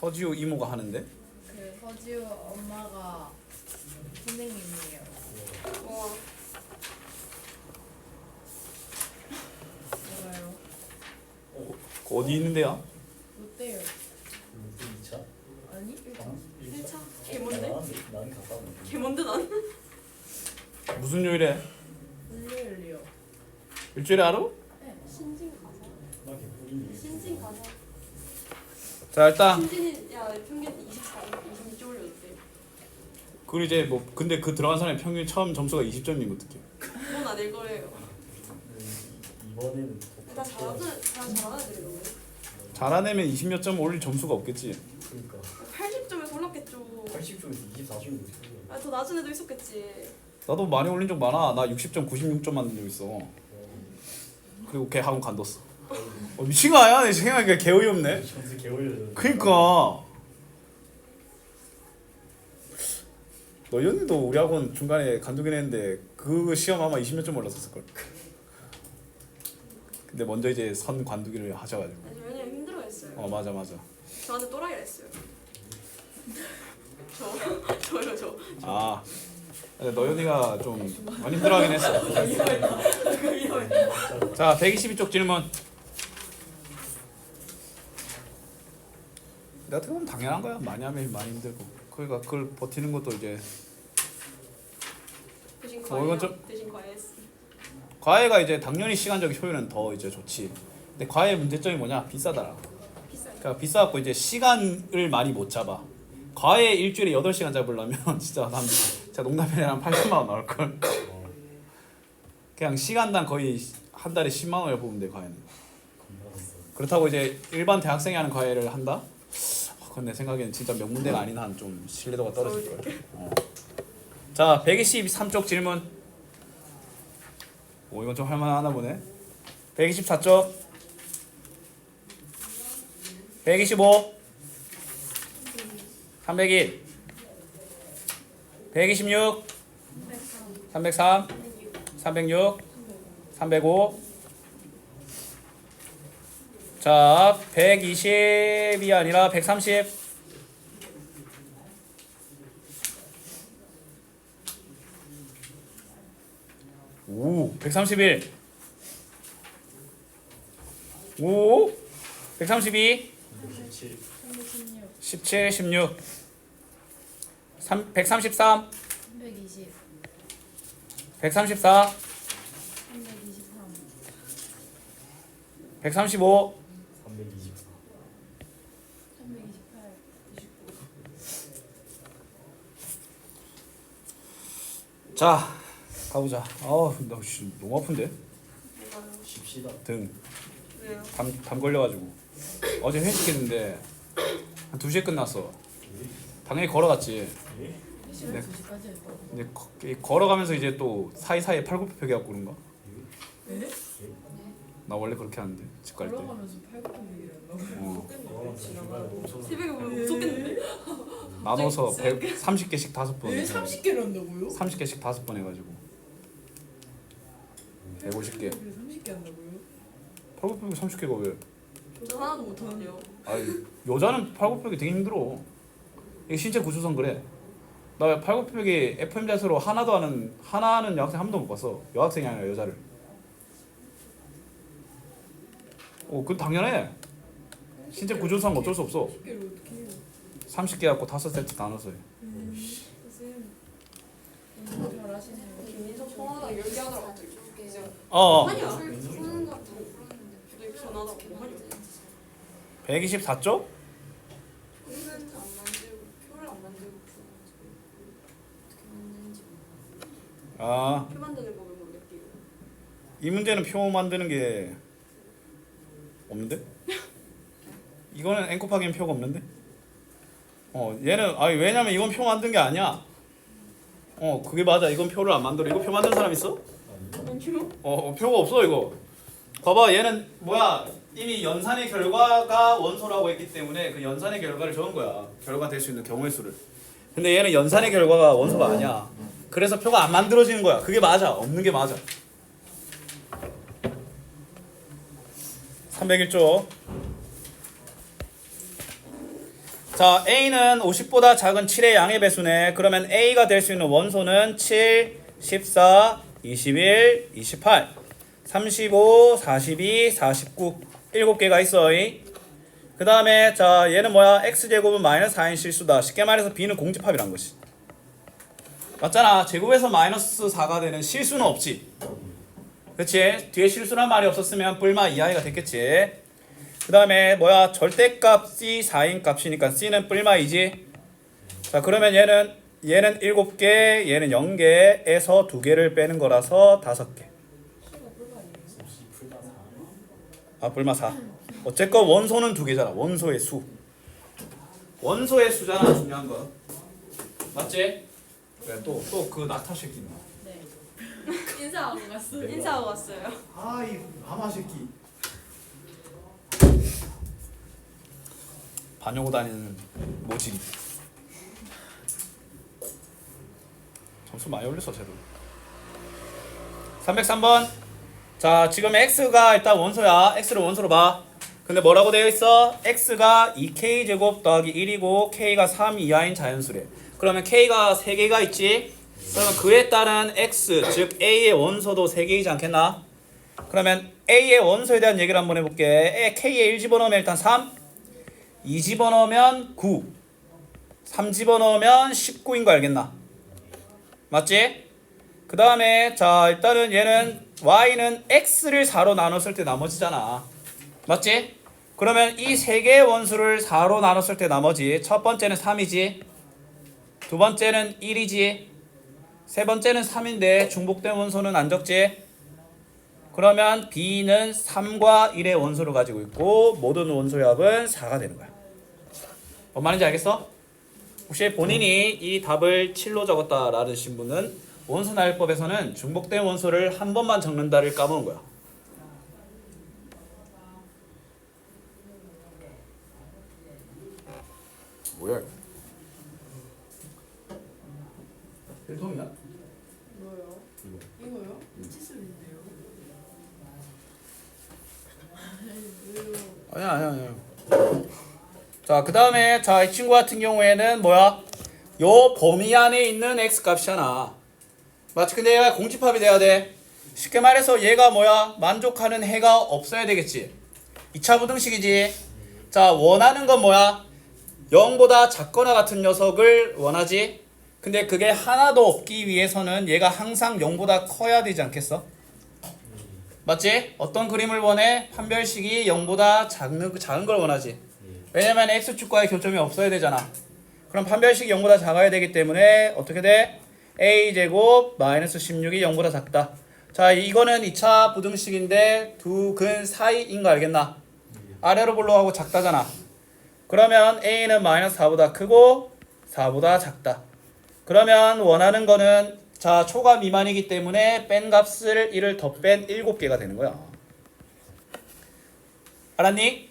서지우 이모가 하는데? 그 서지우 엄마가 선생님이에요. 와. 뭐가요? 어디 있는데요? 롯데요. 롯데 2차? 아니 1차. 1차? 걔 뭔데? 난 가까운데. 걔 뭔데 난? 무슨 요일에? 일요일이요. 일주일에 하루? 네. 신진 가사. 나 개꿀이네. 신진 가사. 자 일단 신진이 야 평균 24, 26점 올렸대. 그리고 이제 뭐 근데 그 들어간 사람이 평균 처음 점수가 20점이면 어떡해? 그건 아닐 거예요. 이번에는 나 잘하는 애들이던데. 잘하내면 20몇 점 올릴 점수가 없겠지. 그러니까 80점에서 올랐겠죠. 80점에서 24점이 있어요. 아, 더 낮은 애도 있었겠지. 나도 많이 올린 적 많아. 나 60점, 96점 만든 적 있어. 그리고 걔 학원 간뒀어. 미친 거 아니야? 내 생각하니까 개 어이없네. 점수 개 올려줘. 그니까 너희 언니도 우리 학원 중간에 간두긴 했는데 그 시험 아마 20몇 점 올랐었을걸. 근데 먼저 이제 선 관두기를 하셔가지고. 아니 왜냐면 힘들어했어요. 맞아. 저한테 또라이를 했어요. 저요. 아 근데 너희 언니가 좀 많이 힘들어하긴 했어. 자 122쪽 질문. 내가 어떻게 보면 당연한 거야. 많이 하면 많이 힘들고. 그러니까 그걸 버티는 것도 이제 대신 이건 과외 좀- 대신 과외했어. 과외가 이제 당연히 시간적 효율은 더 이제 좋지. 근데 과외 문제점이 뭐냐? 비싸더라. 비싸요. 그러니까 비싸갖고 이제 시간을 많이 못 잡아. 과외 일주일에 8시간 잡으려면 진짜 난 진짜 농담이 아니라 한 80만 원 나올 걸. 그냥 시간당 거의 한 달에 10만 원을 뽑으면 돼 과외는. 그렇다고 이제 일반 대학생이 하는 과외를 한다? 그건 내 생각에는 진짜 명문대가 아닌 한 좀 신뢰도가 떨어질 거야. 자 123쪽 질문. 오 이건 좀 할만하나 보네. 124쪽 125 301 126 303 306 305 자 120이 아니라 130 오 131 오 132 117. 17 16 133 320. 134 323. 135 324. 328. 29. 자 가보자. 나 씨, 너무 아픈데 뭐가요? 쉽시다. 등 왜요? 담 걸려가지고 어제 회식했는데 한 2시에 끝났어. 당연히 걸어갔지. 시간 네. 2시까지 했다고. 근데 걸어가면서 이제 또 사이사이에 팔굽혀펴기 하고 그런가? 네? 나 원래 그렇게 하는데 집 갈 때. 걸어가면서 팔굽혀펴기를 한다고? 중간에 멈춰서 새벽에 보면 무섭겠는데? 나눠서 30개씩 5번. 네? 30개를 한다고요? 30개씩 5번 해가지고 150개. 30개 한다고요? 팔굽혀펴기 30개가 왜? 저 하나도 못하는데요. 아니 여자는 팔굽혀펴기 되게 힘들어. 이게 신체 구조상 그래. 나 팔굽혀펴기 FM 자세로 하나 하는 여학생 한 번도 못 봤어. 여학생이 아니라 여자를. 그건 당연해. 신체 구조상 어쩔 수 없어. 30개를 어떻게 해요? 30개 갖고 5세트 나눠서 해. 선생님 너무 잘하시네요. 김민석 통화가 10개 하더라고. 이제 어어. 하냐? 푸는 거 근데 전화도 뭐 하냐? 124쪽? 이벤트 안 만들고 표를 안 만들고 어떻게 만드는지 아, 표 만드는 법을 모르겠대요. 이 문제는 표 만드는 게 없는데? 이거는 n 곱하기는 표가 없는데? 얘는 왜냐면 이건 표 만든 게 아니야. 그게 맞아. 이건 표를 안 만들어. 이거 표 만든 사람 있어? 아니요? 표가 없어 이거. 봐봐, 얘는 뭐야? 이미 연산의 결과가 원소라고 했기 때문에 그 연산의 결과를 적은 거야. 결과 될 수 있는 경우의 수를. 근데 얘는 연산의 결과가 원소가 아니야. 그래서 표가 안 만들어지는 거야. 그게 맞아. 없는 게 맞아. 301조. 자, A는 50보다 작은 7의 양의 배수네. 그러면 A가 될 수 있는 원소는 7, 14, 21, 28, 35, 42, 49 7개가 있어. 그 다음에 자 얘는 뭐야? x제곱은 마이너스 4인 실수다. 쉽게 말해서 b는 공집합이란 것이. 맞잖아. 제곱에서 마이너스 4가 되는 실수는 없지. 그치? 뒤에 실수란 말이 없었으면 뿔마 이하이가 됐겠지. 그 다음에 뭐야? 절대값 c 4인 값이니까 c는 뿔마이지. 자 그러면 얘는 7개, 얘는 0개에서 2개를 빼는 거라서 5개. 아 뿔마 4. 어쨌건 원소는 2개잖아. 원소의 수. 원소의 수잖아. 중요한 거. 맞지? 그래 또 그 낙타 새끼 있나? 네. 인사하고 갔어요. 인사하고 왔어요. 아이 하마 새끼. 반려고 다니는 모질이. 점수 많이 올렸어 쟤도. 303번. 자 지금 x가 일단 원소야. x를 원소로 봐. 근데 뭐라고 되어 있어? x가 2k제곱 더하기 1이고 k가 3 이하인 자연수래. 그러면 k가 3개가 있지? 그러면 그에 따른 x 즉 a의 원소도 3개이지 않겠나? 그러면 a의 원소에 대한 얘기를 한번 해볼게. k에 1 집어넣으면 일단 3, 2 집어넣으면 9, 3 집어넣으면 19인 거 알겠나? 맞지? 그 다음에 자 일단은 얘는 y는 x를 4로 나눴을 때 나머지잖아. 맞지? 그러면 이 3개의 원수를 4로 나눴을 때 나머지 첫 번째는 3이지, 두 번째는 1이지, 세 번째는 3인데 중복된 원소는 안 적지? 그러면 b는 3과 1의 원소를 가지고 있고 모든 원소의 합은 4가 되는 거야. 뭔 말인지 알겠어? 혹시 본인이 이 답을 7로 적었다라는 신분은 원소나열법에서는 중복된 원소를 한 번만 적는다를 까먹은 거야. 뭐야 이거? 필통이야? 뭐요? 이거요? 치술인데요. 왜요? 아니야. 자, 그 다음에 자, 이 친구 같은 경우에는 뭐야? 요 범위 안에 있는 x 값이잖아. 맞지? 근데 얘가 공집합이 돼야 돼. 쉽게 말해서 얘가 뭐야? 만족하는 해가 없어야 되겠지. 2차 부등식이지. 자, 원하는 건 뭐야? 0보다 작거나 같은 녀석을 원하지. 근데 그게 하나도 없기 위해서는 얘가 항상 0보다 커야 되지 않겠어? 맞지? 어떤 그림을 원해? 판별식이 0보다 작은 걸 원하지. 왜냐면 x축과의 교점이 없어야 되잖아. 그럼 판별식이 0보다 작아야 되기 때문에 어떻게 돼? a제곱 마이너스 16이 0보다 작다. 자 이거는 2차 부등식인데 두 근 사이인 거 알겠나? 아래로 볼록하고 작다잖아. 그러면 a는 마이너스 4보다 크고 4보다 작다. 그러면 원하는 거는 자 초가 미만이기 때문에 뺀 값을 1을 더 뺀 7개가 되는 거야. 알았니?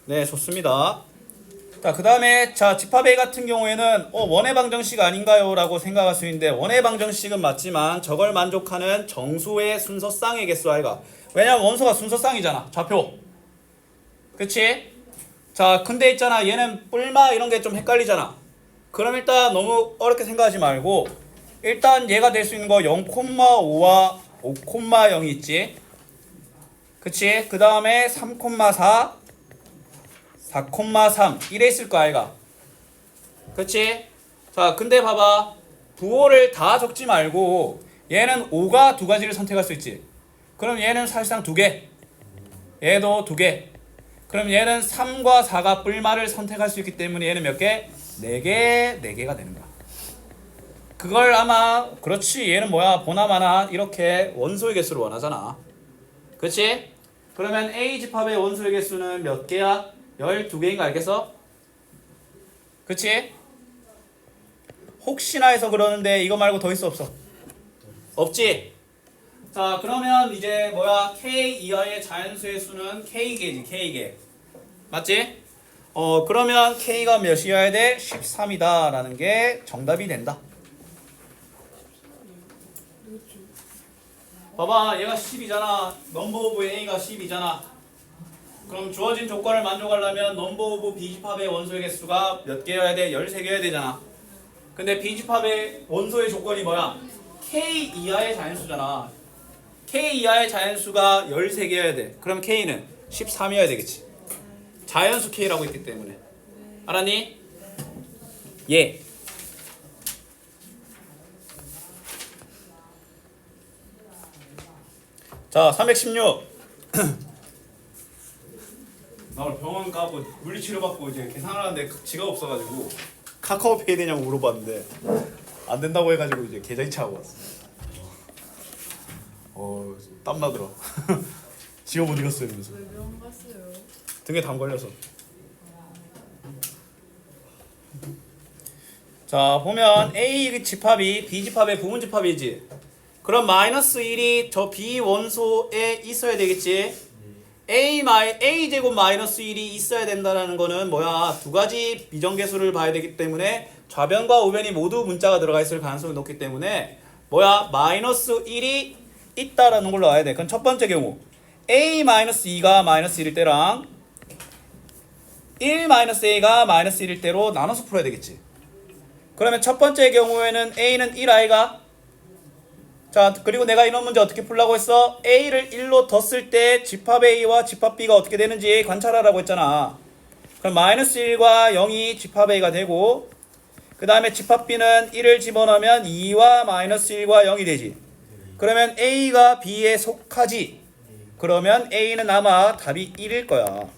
네 좋습니다. 자 그 다음에 자 집합 A 같은 경우에는 원의 방정식 아닌가요? 라고 생각할 수 있는데 원의 방정식은 맞지만 저걸 만족하는 정수의 순서쌍의 개수 아이가. 왜냐면 원소가 순서쌍이잖아. 좌표. 그치? 자 근데 있잖아 얘는 뿔마 이런 게 좀 헷갈리잖아. 그럼 일단 너무 어렵게 생각하지 말고 일단 얘가 될 수 있는 거 0,5와 5,0이 있지. 그치? 그 다음에 3,4 4,3 이래 있을 거 아이가. 그치? 자 근데 봐봐 부호를 다 적지 말고 얘는 5가 두 가지를 선택할 수 있지. 그럼 얘는 사실상 2개, 얘도 2개. 그럼 얘는 3과 4가 뿔마를 선택할 수 있기 때문에 얘는 몇 개? 4개, 4개가 되는 거야. 그걸 아마 그렇지 얘는 뭐야 보나마나 이렇게 원소의 개수를 원하잖아. 그치? 그러면 A 집합의 원소의 개수는 몇 개야? 12개인 거 알겠어? 그치? 혹시나 해서 그러는데 이거 말고 더 있어 없어? 없지? 자 그러면 이제 뭐야 K 이하의 자연수의 수는 K개지. K개 맞지? 그러면 K가 몇이어야 돼? 13이다 라는 게 정답이 된다. 봐봐 얘가 10이잖아. 넘버 오브 A가 10이잖아. 그럼 주어진 조건을 만족하려면 넘버 오브 B집합의 원소의 개수가 몇 개여야 돼? 13개여야 되잖아. 근데 B집합의 원소의 조건이 뭐야? K 이하의 자연수잖아. K 이하의 자연수가 13개여야 돼. 그럼 K는 13이어야 되겠지. 자연수 K라고 했기 때문에. 알았니? 예. 자, 316. 나 오늘 병원 가고 물리치료 받고 이제 계산을 하는데 지갑 없어가지고 카카오페이 되냐고 물어봤는데 안 된다고 해가지고 이제 계좌이체 하고 왔어. 땀나더라. 지갑 어디 갔어요? 이러면서 왜 병원 갔어요? 등에 담 걸려서. 자, 보면 A 집합이 B 집합의 부분 집합이지. 그럼 마이너스 1이 저 B 원소에 있어야 되겠지. A 제곱 마이너스 1이 있어야 된다는 거는 뭐야? 두 가지 비정계수를 봐야 되기 때문에 좌변과 우변이 모두 문자가 들어가 있을 가능성이 높기 때문에 뭐야? 마이너스 1이 있다라는 걸로 알아야 돼. 그럼 첫 번째 경우 A 마이너스 2가 마이너스 1일 때랑 1 마이너스 A가 마이너스 1일 때로 나눠서 풀어야 되겠지. 그러면 첫 번째 경우에는 A는 1i가. 자, 그리고 내가 이런 문제 어떻게 풀라고 했어? A를 1로 뒀을 때 집합 A와 집합 B가 어떻게 되는지 관찰하라고 했잖아. 그럼 마이너스 1과 0이 집합 A가 되고 그 다음에 집합 B는 1을 집어넣으면 2와 마이너스 1과 0이 되지. 그러면 A가 B에 속하지. 그러면 A는 아마 답이 1일 거야.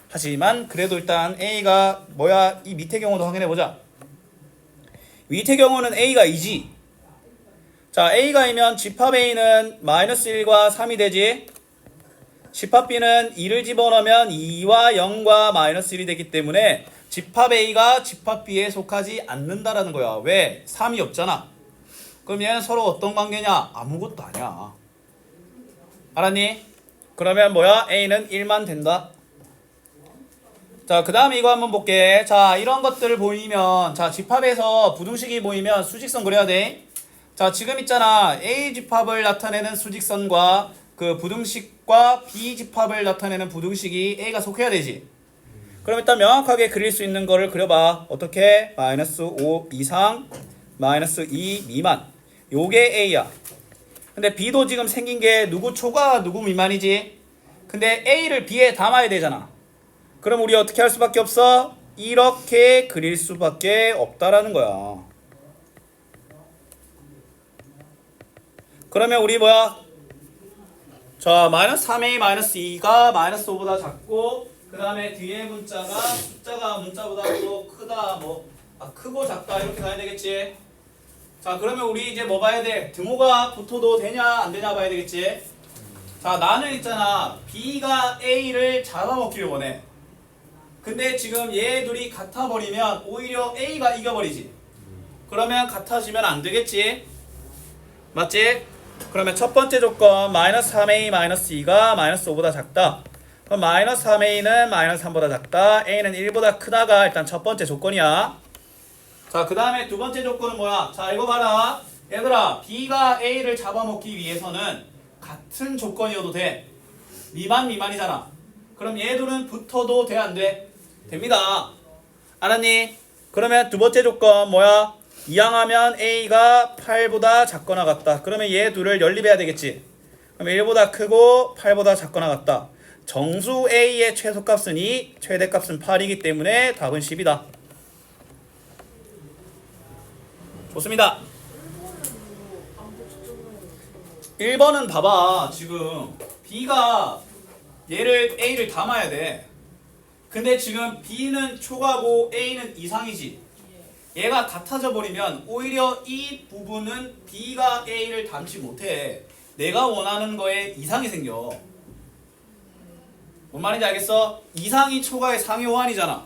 하지만 그래도 일단 A가 뭐야? 이 밑에 경우도 확인해보자. 밑에 경우는 A가 2지. 자, A가 이면 집합 A는 마이너스 1과 3이 되지. 집합 B는 2를 집어넣으면 2와 0과 마이너스 1이 되기 때문에 집합 A가 집합 B에 속하지 않는다라는 거야. 왜? 3이 없잖아. 그럼 얘는 서로 어떤 관계냐? 아무것도 아니야. 알았니? 그러면 뭐야? A는 1만 된다. 자, 그 다음에 이거 한번 볼게. 자, 이런 것들을 보이면, 자, 집합에서 부등식이 보이면 수직선 그려야 돼. 자, 지금 있잖아. A 집합을 나타내는 수직선과 그 부등식과 B 집합을 나타내는 부등식이 A가 속해야 되지. 그럼 일단 명확하게 그릴 수 있는 거를 그려봐. 어떻게? 마이너스 5 이상, 마이너스 2 미만. 요게 A야. 근데 B도 지금 생긴 게 누구 초과 누구 미만이지? 근데 A를 B에 담아야 되잖아. 그럼 우리 어떻게 할 수밖에 없어? 이렇게 그릴 수밖에 없다라는 거야. 그러면 우리 뭐야? 자, 마이너스 3a 마이너스 2가 마이너스 5보다 작고 그 다음에 뒤에 문자가 숫자가 문자보다 또 크다 크고 작다 이렇게 가야 되겠지. 자, 그러면 우리 이제 뭐 봐야 돼? 등호가 붙어도 되냐 안 되냐 봐야 되겠지. 자, 나는 있잖아 B가 A를 잡아먹기를 원해. 근데 지금 얘 둘이 같아버리면 오히려 A가 이겨버리지. 그러면 같아지면 안 되겠지. 맞지? 그러면 첫 번째 조건 마이너스 3a 마이너스 2가 마이너스 5보다 작다. 그럼 마이너스 3a는 마이너스 3보다 작다. a는 1보다 크다가 일단 첫 번째 조건이야. 자, 그 다음에 두 번째 조건은 뭐야? 자, 이거 봐라. 얘들아, b가 a를 잡아먹기 위해서는 같은 조건이어도 돼. 미만이잖아. 그럼 얘들은 붙어도 돼, 안 돼? 됩니다. 알았니? 그러면 두 번째 조건 뭐야? 이항하면 A가 8보다 작거나 같다. 그러면 얘 둘을 연립해야 되겠지. 그럼 1보다 크고 8보다 작거나 같다. 정수 A의 최소값은 2, 최대값은 8이기 때문에 답은 10이다. 좋습니다. 1번은 봐봐. 지금 B가 얘를 A를 담아야 돼. 근데 지금 B는 초과고 A는 이상이지. 얘가 같아져 버리면 오히려 이 부분은 B가 A를 담지 못해. 내가 원하는 거에 이상이 생겨. 뭔 말인지 알겠어? 이상이 초과의 상위 호환이잖아.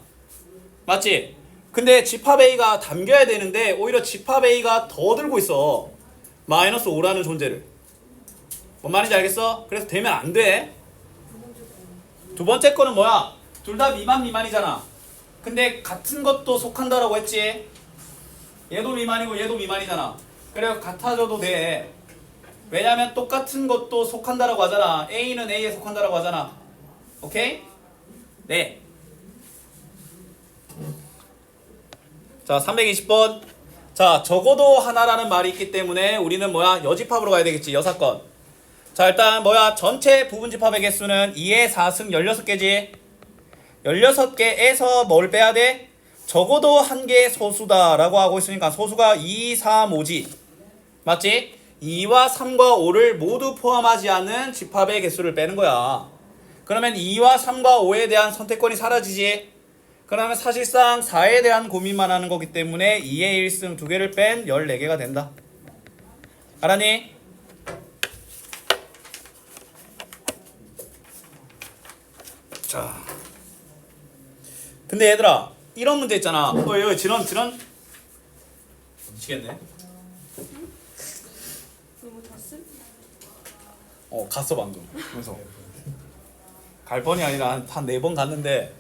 맞지? 근데 집합 A가 담겨야 되는데 오히려 집합 A가 더 들고 있어. 마이너스 5라는 존재를. 뭔 말인지 알겠어? 그래서 되면 안 돼. 두 번째 거는 뭐야? 둘 다 미만이잖아. 근데 같은 것도 속한다라고 했지. 얘도 미만이고 얘도 미만이잖아. 그래서 같아져도 돼. 왜냐면 똑같은 것도 속한다라고 하잖아. A는 A에 속한다라고 하잖아. 오케이? 네. 자, 320번. 자, 적어도 하나라는 말이 있기 때문에 우리는 뭐야? 여집합으로 가야 되겠지. 여사건. 자, 일단 뭐야? 전체 부분집합의 개수는 2의 4승 16개지. 16개에서 뭘 빼야 돼? 적어도 한 개의 소수다라고 하고 있으니까 소수가 2, 3, 5지. 맞지? 2와 3과 5를 모두 포함하지 않는 집합의 개수를 빼는 거야. 그러면 2와 3과 5에 대한 선택권이 사라지지. 그러면 사실상 4에 대한 고민만 하는 거기 때문에 2의 1승 2개를 뺀 14개가 된다. 알았니? 자. 근데 얘들아, 이런 문제 있잖아. 여기 질원. 미치겠네. 너무 잤음? 갔어 방금. 그래서 갈 뻔이 아니라 한 4번 갔는데.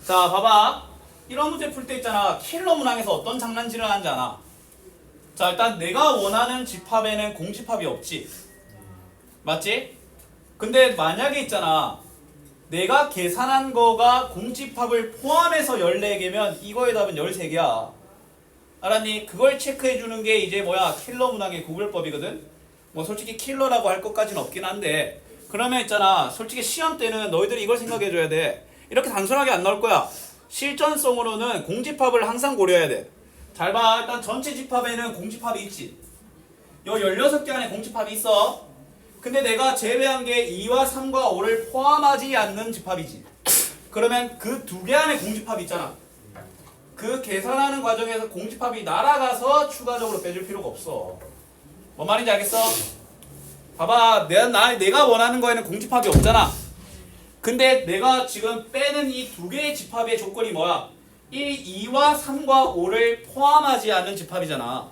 자, 봐봐. 이런 문제 풀 때 있잖아. 킬러 문항에서 어떤 장난질을 하는지 아나? 자, 일단 내가 원하는 집합에는 공집합이 없지. 맞지? 근데 만약에 있잖아. 내가 계산한 거가 공집합을 포함해서 14개면 이거의 답은 13개야. 알았니? 그걸 체크해 주는 게 이제 뭐야? 킬러 문항의 구별법이거든. 뭐 솔직히 킬러라고 할 것까지는 없긴 한데, 그러면 있잖아. 솔직히 시험 때는 너희들이 이걸 생각해 줘야 돼. 이렇게 단순하게 안 나올 거야. 실전성으로는 공집합을 항상 고려해야 돼. 잘 봐. 일단 전체 집합에는 공집합이 있지. 요 16개 안에 공집합이 있어. 근데 내가 제외한 게 2와 3과 5를 포함하지 않는 집합이지. 그러면 그 2개 안에 공집합이 있잖아. 그 계산하는 과정에서 공집합이 날아가서 추가적으로 빼줄 필요가 없어. 뭔 말인지 알겠어? 봐봐. 내가 원하는 거에는 공집합이 없잖아. 근데 내가 지금 빼는 이 2개의 집합의 조건이 뭐야? 2와 3과 5를 포함하지 않는 집합이잖아.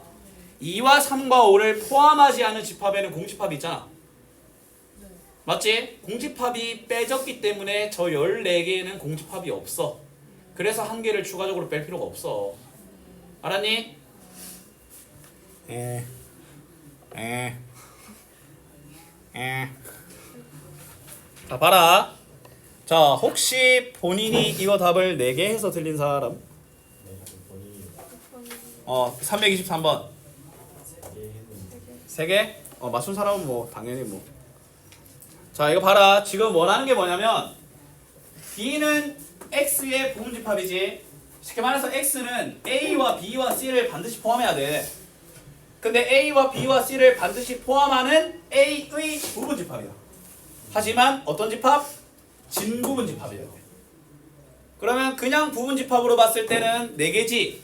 2와 3과 5를 포함하지 않은 집합에는 공집합이 있잖아. 맞지? 공집합이 빼졌기 때문에 저 14개에는 공집합이 없어. 그래서 한 개를 추가적으로 뺄 필요가 없어. 알았니? 자, 봐라. 자, 혹시 본인이 이거 답을 4개 해서 틀린 사람? 네, 본인이 323번. 이게 했는데 3개? 맞춘 사람은 뭐 당연히 뭐. 자, 이거 봐라. 지금 원하는 게 뭐냐면 B는 X의 부분집합이지. 쉽게 말해서 X는 A와 B와 C를 반드시 포함해야 돼. 근데 A와 B와 C를 반드시 포함하는 A의 부분집합이야. 하지만 어떤 집합? 진부분집합이에요. 그러면 그냥 부분집합으로 봤을 때는 4개지.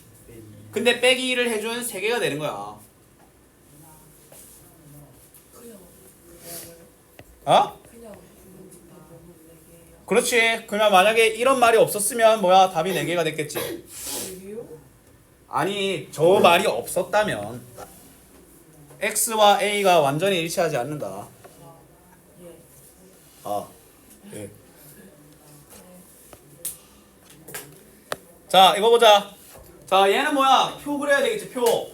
근데 빼기를 해준 3개가 되는 거야. 어? 그렇지. 그러면 만약에 이런 말이 없었으면 뭐야? 답이 4개가 됐겠지. 아니, 저 말이 없었다면 X와 A가 완전히 일치하지 않는다. 예. 자, 이거 보자. 자, 얘는 뭐야? 표 그려야 되겠지, 표.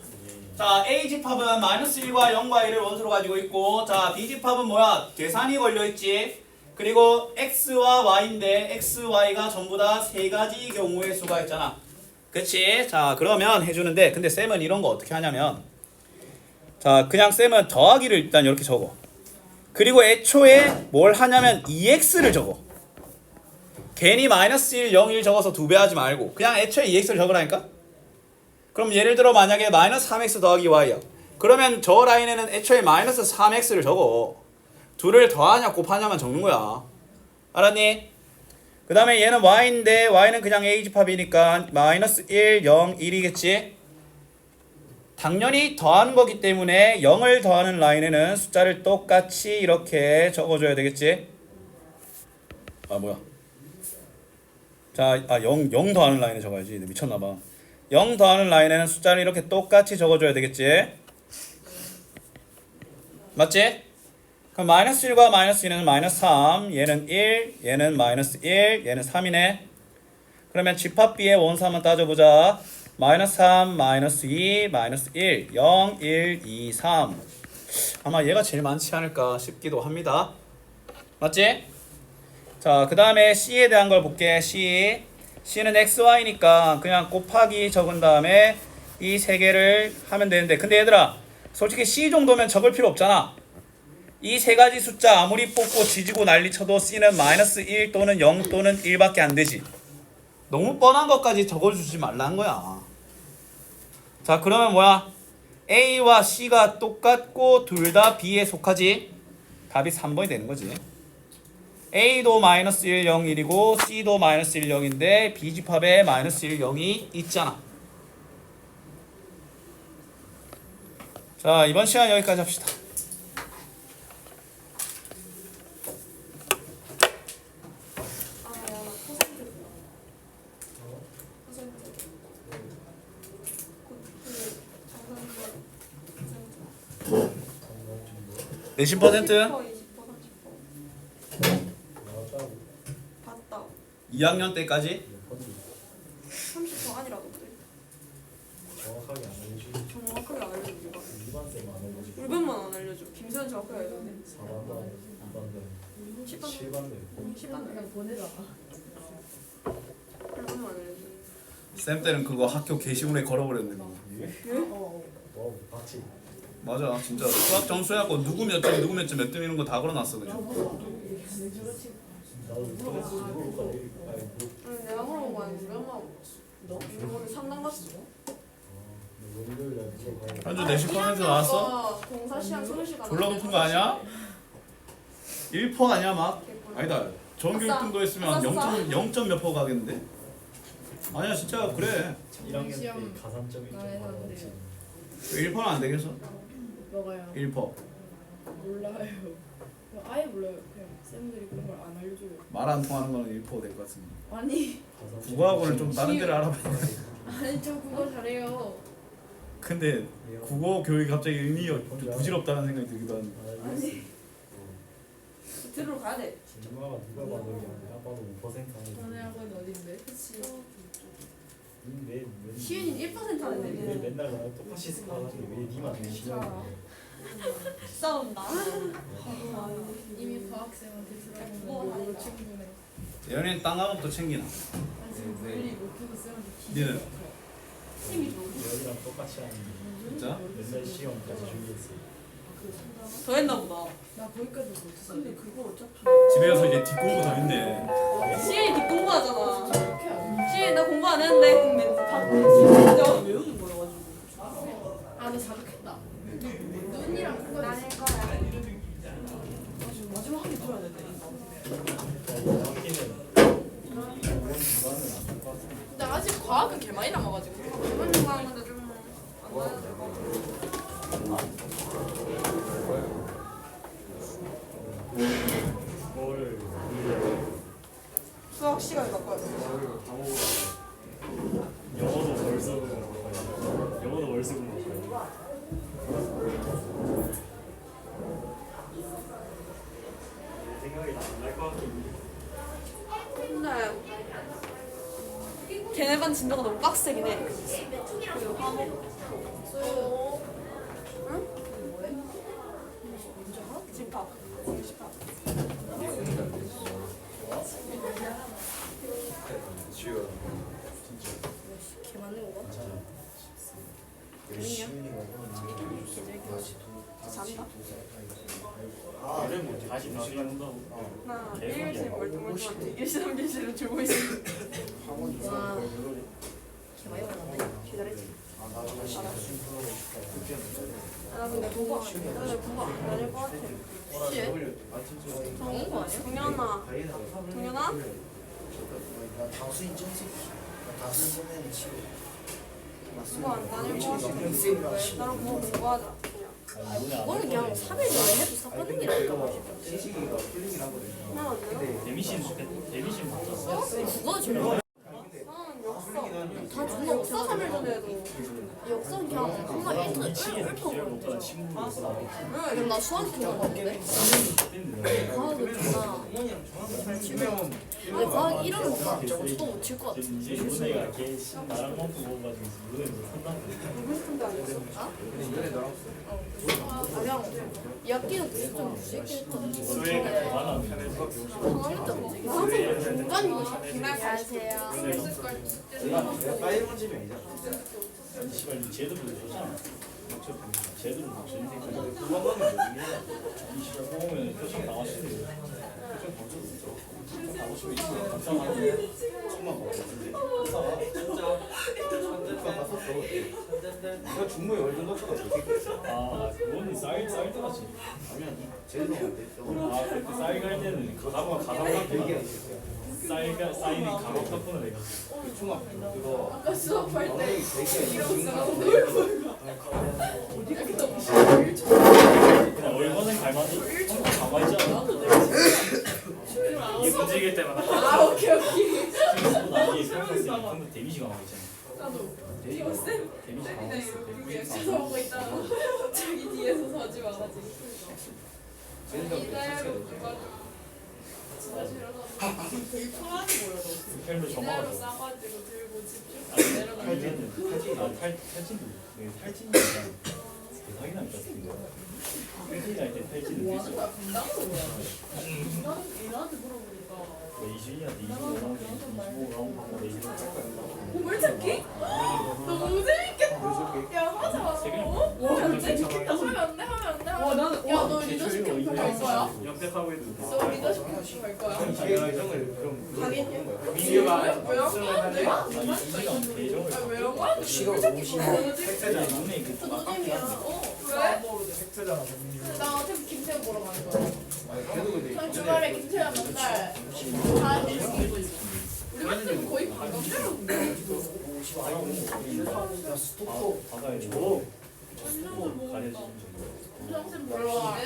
자, A집합은 -1과 0과 1을 원소로 가지고 있고, 자, B집합은 뭐야? 계산이 걸려있지. 그리고 X와 Y인데 X, Y가 전부 다 3가지 경우의 수가 있잖아. 그치? 자, 그러면 해주는데, 근데 쌤은 이런 거 어떻게 하냐면, 자, 그냥 쌤은 더하기를 일단 이렇게 적어. 그리고 애초에 뭘 하냐면 EX를 적어. 괜히 -1, 0, 1 적어서 2배 하지 말고 그냥 애초에 EX를 적으라니까? 그럼 예를 들어 만약에 -3x 더하기 y야. 그러면 저 라인에는 애초에 -3x를 적어. 둘을 더하냐 곱하냐만 적는 거야. 알았니? 그 다음에 얘는 y인데 y는 그냥 a집합이니까 -1, 0, 1이겠지? 당연히 더하는 거기 때문에 0을 더하는 라인에는 숫자를 똑같이 이렇게 적어줘야 되겠지? 뭐야? 자, 0 더하는 라인에 적어야지. 미쳤나봐. 0 더하는 라인에는 숫자를 이렇게 똑같이 적어줘야 되겠지? 맞지? 그럼 -1과 -2는 -3, 얘는 1, 얘는 -1, 얘는 3이네. 그러면 집합비의 원수 한번 따져보자. -3, -2, -1, 0, 1, 2, 3. 아마 얘가 제일 많지 않을까 싶기도 합니다. 맞지? 자, 그 다음에 C에 대한 걸 볼게. C는 XY니까 그냥 곱하기 적은 다음에 이 세 개를 하면 되는데, 근데 얘들아 솔직히 C 정도면 적을 필요 없잖아. 이 세 가지 숫자 아무리 뽑고 뒤지고 난리 쳐도 C는 -1 또는 0 또는 1밖에 안 되지. 너무 뻔한 것까지 적어주지 말라는 거야. 자, 그러면 뭐야? A와 C가 똑같고 둘 다 B에 속하지. 답이 3번이 되는 거지. A도 -1, 0, 1이고 C도 -1, 0인데 B집합에 -1, 0이 있잖아. 자, 이번 시간 여기까지 합시다. 몇십 퍼센트? 20%, 30%. 봤다. 2학년 때까지? 30% 아니라도 그래. 정확하게 안 알려주고 정확하게 안 알려줘. 누가. 일반 쌤 안 알려주고 울변만 안 알려줘. 김세현 정확하게 알려줬네. 4반반, 2반반, 10반 7반대 10반 그냥 보내라. 울변만 안 알려줘. 쌤 때는 그거 학교 게시물에 걸어버렸네. 어. 와 봤지? 맞아, 진짜 수학 점수 해갖고 누구 몇 점, 누구 몇 점, 몇 점 이런 거 다 걸어놨어 그냥. 나도 물어볼까 아니 뭐 내가 물어본 거 아니고 울변만 물어봤어. 너? 오늘 상담 갔어. 원료를 물어봐야 현주 40% 나왔어? 공사 시간 소요 시간. 졸라 높은 거 아니야? 1% 아니야 막? 아니다. 전교 1등도 했으면 0점 몇 퍼 가겠는데? 아니야 진짜 그래. 1학년 때 시험 가산점이 좀 나에서 많았지. 1%는 안 되겠어? 뭐가요? 1%. 몰라요. 아예 몰라요. 그냥 쌤들이 그런 걸 안 알려줘요. 말 안 통하는 거는 1% 될 것 같습니다. 아니, 가산점이 국어학원을 좀 다른 데를 알아봐야 돼. 아니 저 그거 잘해요. 근데 국어 교육이 갑자기 의미가 좀 부질없다는 생각이 들기도 하는데. 아니. 들으러 가야 돼. 누가 누가 봐도 내가 봐도 5% 전에 하는데 학원 어딘데? 그치. 왜 시윤이 1% 하는데. 맨날 나랑 똑같이 스카하는데 왜 니만 되게 싫어하는 싸운다. 이미 과학생한테 들어보면 이거 충분해. 연예인 땅 가방도 챙기나? 아니 지금 물리 못해서 쌤한테 니는? 힘이 좀. 여기랑 똑같이 하는데 진짜? 맨날 시험까지 준비했어. 더 했나 보다. 나 거기까지 못했어. 근데 그거 어차피. 집에 가서 이제 뒷공부 더 있네. 시윤이 뒷공부하잖아. 그렇게 안 해. 시윤이 나 공부 안 했는데 근데 진짜 외우는 거여가지고. 아, 나 자극했다. 눈이랑 그거 나낼 거야. 마지막 한개 들어야 되는데 이거. 학기는 이번 기간은 안될것 같은데. 근데 아직 과학은 개 많이 남아가지고. 이번 중간 근데 좀안 나야 될 것 같아. 그거를 수학 시간에 바꿔야 돼. 영어도 월수금 먹어요. 영어도 월수금 먹어요. 내 생각이 다안날것 같긴 해. 근데 걔네 반 진도가 너무 빡세긴 해. 응? 집합. 집합. 개 많은 거 같아. 잔다? 얘는 뭐 다시 다시 한다고. 나 1교시 멀뚱멀뚱한 2교시 3교시를 주고 있어. 와, 개 많이 남았네. 기다리지. 나 근데 공부 안 다닐 것 같아. 좋은 거 아니야? 동현아. 동현아? 공부 안 다닐 것 같아. 나랑 공부하자. 그거는 그냥 3일 전에 해도 싹하는 게 나을 것 같아. 하나 안 돼요? 데미신 맞잖아. 그거 중요해. 나는 역사. 다 존나 역사 3일 전에 해도. 역선 그냥 한번 1도 미치겠네. 기절 못하는 친구가 있어. 그럼 나 수학 기억 같은데? 과학은 존나 잘 치면 근데 과학 이러면 진짜 저도 못 칠 것 같아. 이제 이번에가 걔 나랑 먹고 먹어가지고 이번에 뭐 산다. 그냥 이 학기는 무슨 좀 무시했긴 했거든. 수혜가 많아 편해서. 방학일 때 무지. 항상 공간이 안녕하세요. 씨발 제대로 좋잖아. 제대로 전생 도망가면 되는 이 씨발 보면 표정 나왔으니 표정 벌써 나오시면 있으면 감사하는데 손만 먹었는데 이거 중무에 월등 넣다가 되게 아 그거는 쌀 때같이 아니야 제대로 아 그때 쌀 갈 때는 가다가 되게 쌀는 가격 덕분에 내가 중학 그거 아까 수업할 때 되게 그냥 얼마나 갈만해 가만히 있잖아 이게 문제일 때마다 아 오케이 오케이 생각보다 이게 생각했을 때 데미지가 많이 있잖아 나도 이거 쌤 데미지가 많이 맨날 있어 이렇게 쳐다보고 있다가 자기 뒤에서 서지 마가지고 이대로 진짜 싫어서 되게 편하게 보여 너 펠로 이대로 점화가 싸가지고 들고 집중 아니 내려가는 탈진도 탈진이 약간 대박이라니까 탈진이 할때 탈진은 뭐 되지 하는 거야? 분당으로 뭐야? 얘한테 물어보니까 20일한테 25라운드 하고 4시간 뭘 찾기? 너무 재밌겠다 야 하자 와 근데 재밌겠다 하면 안 돼? 하면 안 돼? 하면 안 돼? 야너 리더십 캠프 갈 거야? 역대하고 있는데 너 리더십 캠프 갈 거야? 자기 예정을 그럼 가겠냐? 민규가 왜 영화인데? 이시간 대정을 아, 왜 영화인데? 시간 왜 50분 색깔이 눈에 그 노잼이야 왜? 나 어차피 김태형 보러 가는 거야 그래도 근데 전 주말에 김태형 맨날 다 즐기고 있어 우리 학생 거의 반갑대로인데 바다에 가려지는 임상쌤 보러 와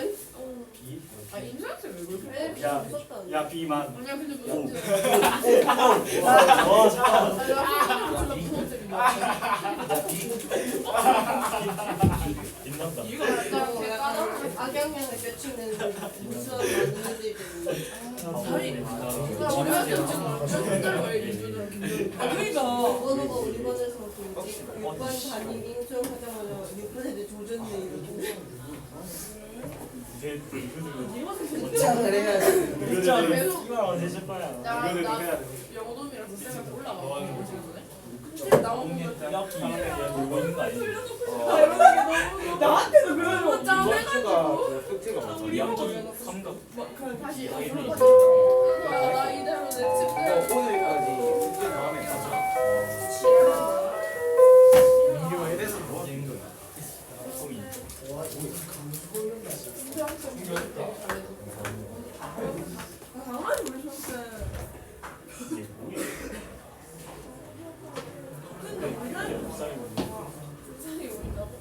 아 임상쌤 왜 그렇게 야, 야 비만 아니야 근데 무슨 와 잠깐만 빛난다 악영향을 끼치는 무수한 문제들이 우리 학생 지금 몇 달을 기준으로 그러니까 번호가 우리 반에서 그지 6반 담임 인수하자마자 6반에 조졌네 이러고 이제 잘해야지 진짜 계속 이거 언제 실 거야 나 영어돔이라서 쌤한테 올라가 근데 나오는 거 야 비만 놀고 있는 거 아니야 나한테도 그러는 거 이번 짱해가지고 주가 숙제가 많잖아 양기 삼각 다시 나 이대로 내 집에 오늘까지 숙제 다음에 가자 민규에 대해서 뭐 하는 거야 소미 강아지 우리 선생 이게 뭐야 세상이 우린다고?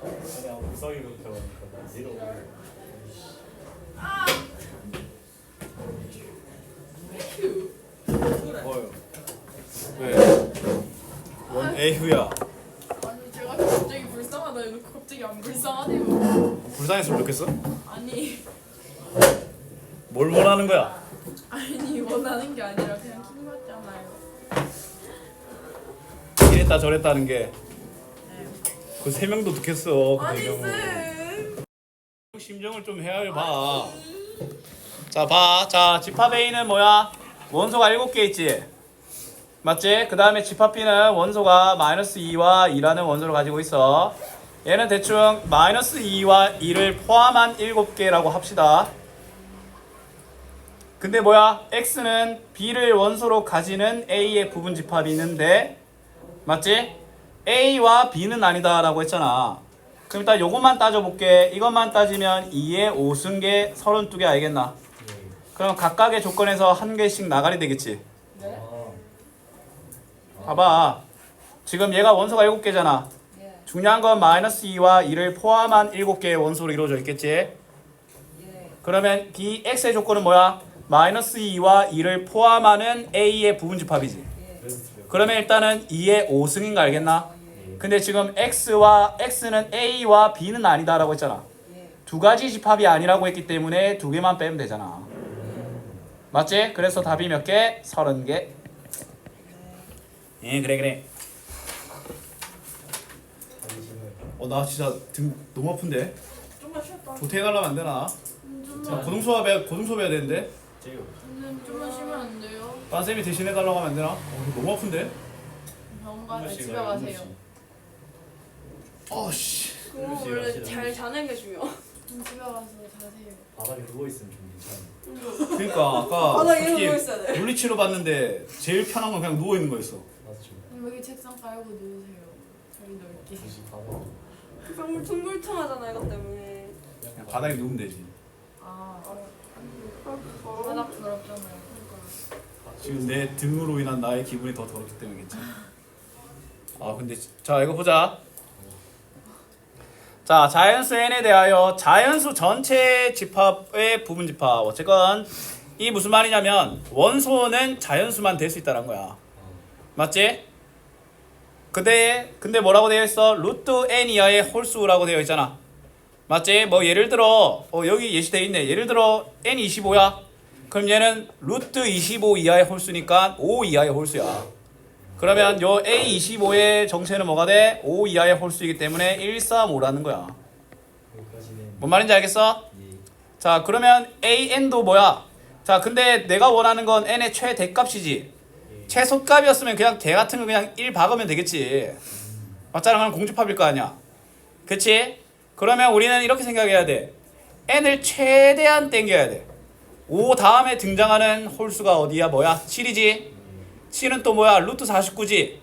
아니야 무성이 그렇게 하니까 나 내려 뭐요? 왜? 원 에휴야. 아니 제가 갑자기 불쌍하다 해놓고 갑자기 안 불쌍하대요 불쌍했으면 좋겠어? 아니 뭘 원하는 거야? 아니 원하는 게 아니라 그냥 킹 받잖아요 이랬다 저랬다는 게 그 세 명도 듣겠어. 그 아니 배경을. 쌤 심정을 좀 헤아려 봐. 자, 봐. 자, 집합 A는 뭐야? 원소가 7개 있지? 맞지? 그 다음에 집합 B는 원소가 -2와 2라는 원소를 가지고 있어. 얘는 대충 -2와 2를 포함한 7개라고 합시다. 근데 뭐야? X는 B를 원소로 가지는 A의 부분 집합이 있는데 맞지? A와 B는 아니다 라고 했잖아. 그럼 일단 요것만 따져볼게. 이것만 따지면 2의 5승계 32개 알겠나? 그럼 각각의 조건에서 한 개씩 나가리 되겠지. 봐봐. 지금 얘가 원소가 7개잖아. 중요한 건 -2와 2를 포함한 7개의 원소로 이루어져 있겠지. 그러면 Bx의 조건은 뭐야? -2와 2를 포함하는 A의 부분 집합이지. 그러면 일단은 2의 5승인 거 알겠나? 근데 지금 x는 a와 b는 아니다라고 했잖아. 두 가지 집합이 아니라고 했기 때문에 두 개만 빼면 되잖아. 맞지? 그래서 답이 몇 개? 30개. 예, 그래. 나 진짜 등 너무 아픈데. 좀만 쉬었다. 조퇴해달라면 안 되나? 좀만 고등수업 해야 되는데. 좀만 쉬면 안 돼요? 딴쌤이 대신해달라고 하면 안 되나? 너무 아픈데. 병원 가 집에 가세요. 씨. 그럼 원래 잘 자는 게 중요. 집에 가서 자세요. 바닥에 누워 있으면 좀 괜찮아. 그러니까 아까 바닥에 솔직히 누워 있어야 돼. 물리치료 받는데 제일 편한 건 그냥 누워 있는 거였어. 맞죠. 여기 책상 깔고 누우세요. 저희 넓게. 굳이 바닥. 정말 퉁불퉁하잖아 이것 때문에. 그냥 바닥에 누우면 되지. 바닥 더럽잖아요. 지금 내 등으로 인한 나의 기분이 더 더럽기 때문에 괜찮아. 근데 자 이거 보자. 자 자연수 n에 대하여 자연수 전체 집합의 부분 집합. 어쨌건 이 무슨 말이냐면 원소는 자연수만 될 수 있다는 거야. 맞지? 근데 뭐라고 되어 있어? 루트 n 이하의 홀수라고 되어 있잖아. 맞지? 뭐 예를 들어 여기 예시되어 있네. 예를 들어 n 25야. 그럼 얘는 루트 25 이하의 홀수니까 5 이하의 홀수야. 그러면 요 A25의 정체는 뭐가 돼? 5 이하의 홀수이기 때문에 135라는 거야. 여기까지는. 뭔 말인지 알겠어? 예. 자 그러면 AN도 뭐야? 자 근데 내가 원하는 건 n의 최대값이지. 최소값이었으면 그냥 대 같은 거 그냥 1 박으면 되겠지. 맞잖아. 그럼 공집합일 거 아니야. 그치? 그러면 우리는 이렇게 생각해야 돼. n을 최대한 땡겨야 돼. 5 다음에 등장하는 홀수가 어디야? 뭐야? 7이지? 7은 또 뭐야? 루트 49지?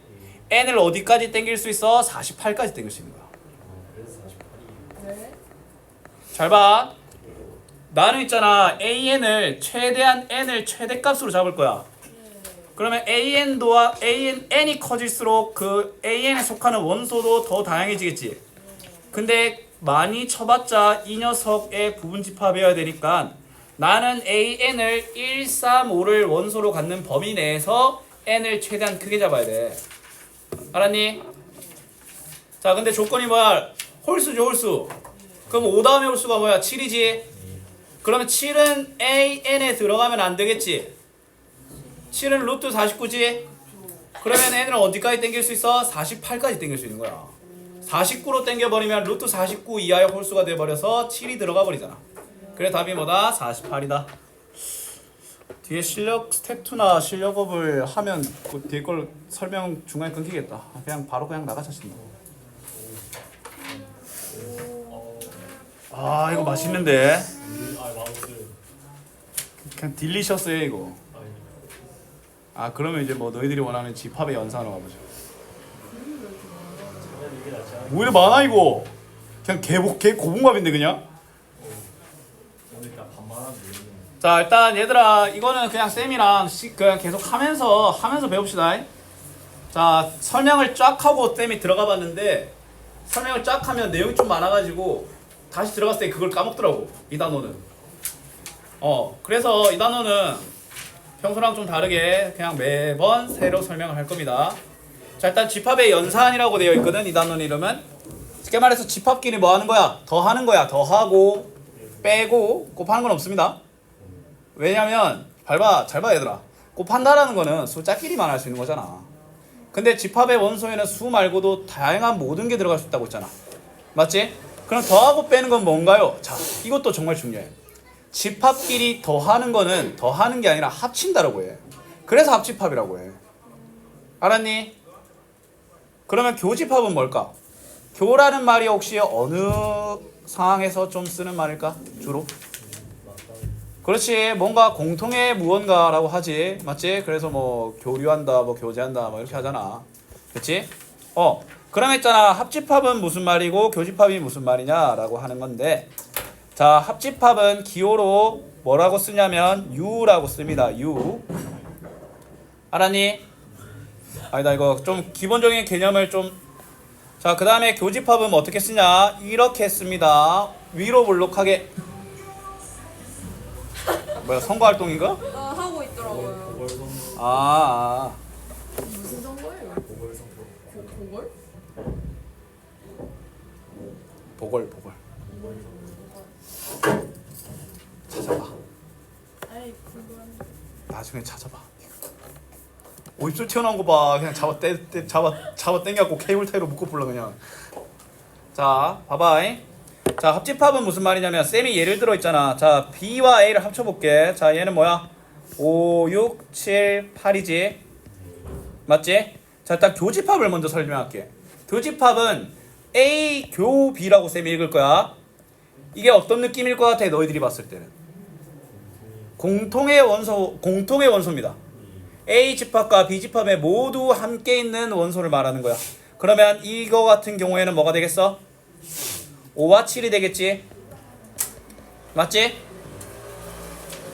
n을 어디까지 땡길 수 있어? 48까지 땡길 수 있는 거야. 그래서 48이. 네. 잘 봐. 나는 있잖아. an을 최대한 n을 최대값으로 잡을 거야. 그러면 n이 커질수록 그 an에 속하는 원소도 더 다양해지겠지. 근데 많이 쳐봤자 이 녀석의 부분집합이어야 되니까 나는 an을 1, 3, 5를 원소로 갖는 범위 내에서 n을 최대한 크게 잡아야 돼. 알았니? 자 근데 조건이 뭐야? 홀수죠 홀수. 그럼 5 다음에 홀수가 뭐야? 7이지? 그러면 7은 an에 들어가면 안 되겠지? 7은 루트 49지? 그러면 n을 어디까지 땡길 수 있어? 48까지 땡길 수 있는 거야. 49로 땡겨버리면 루트 49 이하의 홀수가 돼버려서 7이 들어가 버리잖아. 그래 답이 뭐다? 48이다. 뒤에 실력 스텝 2나 실력업을 하면 그 뒤에 걸 설명 중간에 끊기겠다. 그냥 바로 그냥 나가셨습니다. 아 이거 맛있는데. 마우스. 그냥 딜리셔스해 이거. 아 그러면 이제 뭐 너희들이 원하는 집합의 연산으로 가보자. 이게 낫지 않아? 뭐 이래 많아 이거. 그냥 개 고봉밥인데 그냥. 오늘 딱 반만 하면 되겠네. 자 일단 얘들아 이거는 그냥 쌤이랑 그냥 계속 하면서 배웁시다. 자 설명을 쫙 하고 쌤이 들어가 봤는데 설명을 쫙 하면 내용이 좀 많아가지고 다시 들어갔을 때 그걸 까먹더라고 이 단어는. 그래서 이 단어는 평소랑 좀 다르게 그냥 매번 새로 설명을 할 겁니다. 자 일단 집합의 연산이라고 되어 있거든. 이 단어는 이러면 쉽게 말해서 집합끼리 뭐 하는 거야? 더하는 거야. 더하고 빼고 곱하는 건 없습니다. 왜냐면 잘 봐 얘들아. 곱한다라는 거는 숫자끼리만 할 수 있는 거잖아. 근데 집합의 원소에는 수 말고도 다양한 모든 게 들어갈 수 있다고 했잖아. 맞지? 그럼 더하고 빼는 건 뭔가요? 자 이것도 정말 중요해. 집합끼리 더하는 거는 더하는 게 아니라 합친다라고 해. 그래서 합집합이라고 해. 알았니? 그러면 교집합은 뭘까? 교라는 말이 혹시 어느 상황에서 좀 쓰는 말일까? 주로? 그렇지. 뭔가 공통의 무언가라고 하지. 맞지? 그래서 뭐 교류한다, 뭐 교제한다, 뭐 이렇게 하잖아. 그렇지? 그러면 있잖아. 합집합은 무슨 말이고 교집합이 무슨 말이냐라고 하는 건데, 자 합집합은 기호로 뭐라고 쓰냐면 U라고 씁니다. U. 알았니? 아니다 이거 좀 기본적인 개념을 좀. 자 그 다음에 교집합은 어떻게 쓰냐? 이렇게 씁니다. 위로 볼록하게. 뭐야 선거활동인가? 하고 있더라고요. 보궐선거. 아. 무슨 선거예요? 보궐선거. 고걸? 보걸. 찾아봐. 아이 궁금한. 나중에 찾아봐. 오 입술 튀어나온 거 봐. 그냥 잡아 당겨갖고 케이블 타이로 묶어 불러 그냥. 자 봐봐. 자 합집합은 무슨 말이냐면 쌤이 예를 들어 있잖아. 자 B와 A를 합쳐볼게. 자 얘는 뭐야? 5, 6, 7, 8이지. 맞지? 자 일단 교집합을 먼저 설명할게. 교집합은 A 교 B라고 쌤이 읽을 거야. 이게 어떤 느낌일 것 같아 너희들이 봤을 때는? 공통의 원소입니다. A 집합과 B 집합에 모두 함께 있는 원소를 말하는 거야. 그러면 이거 같은 경우에는 뭐가 되겠어? 5와 7이 되겠지? 맞지?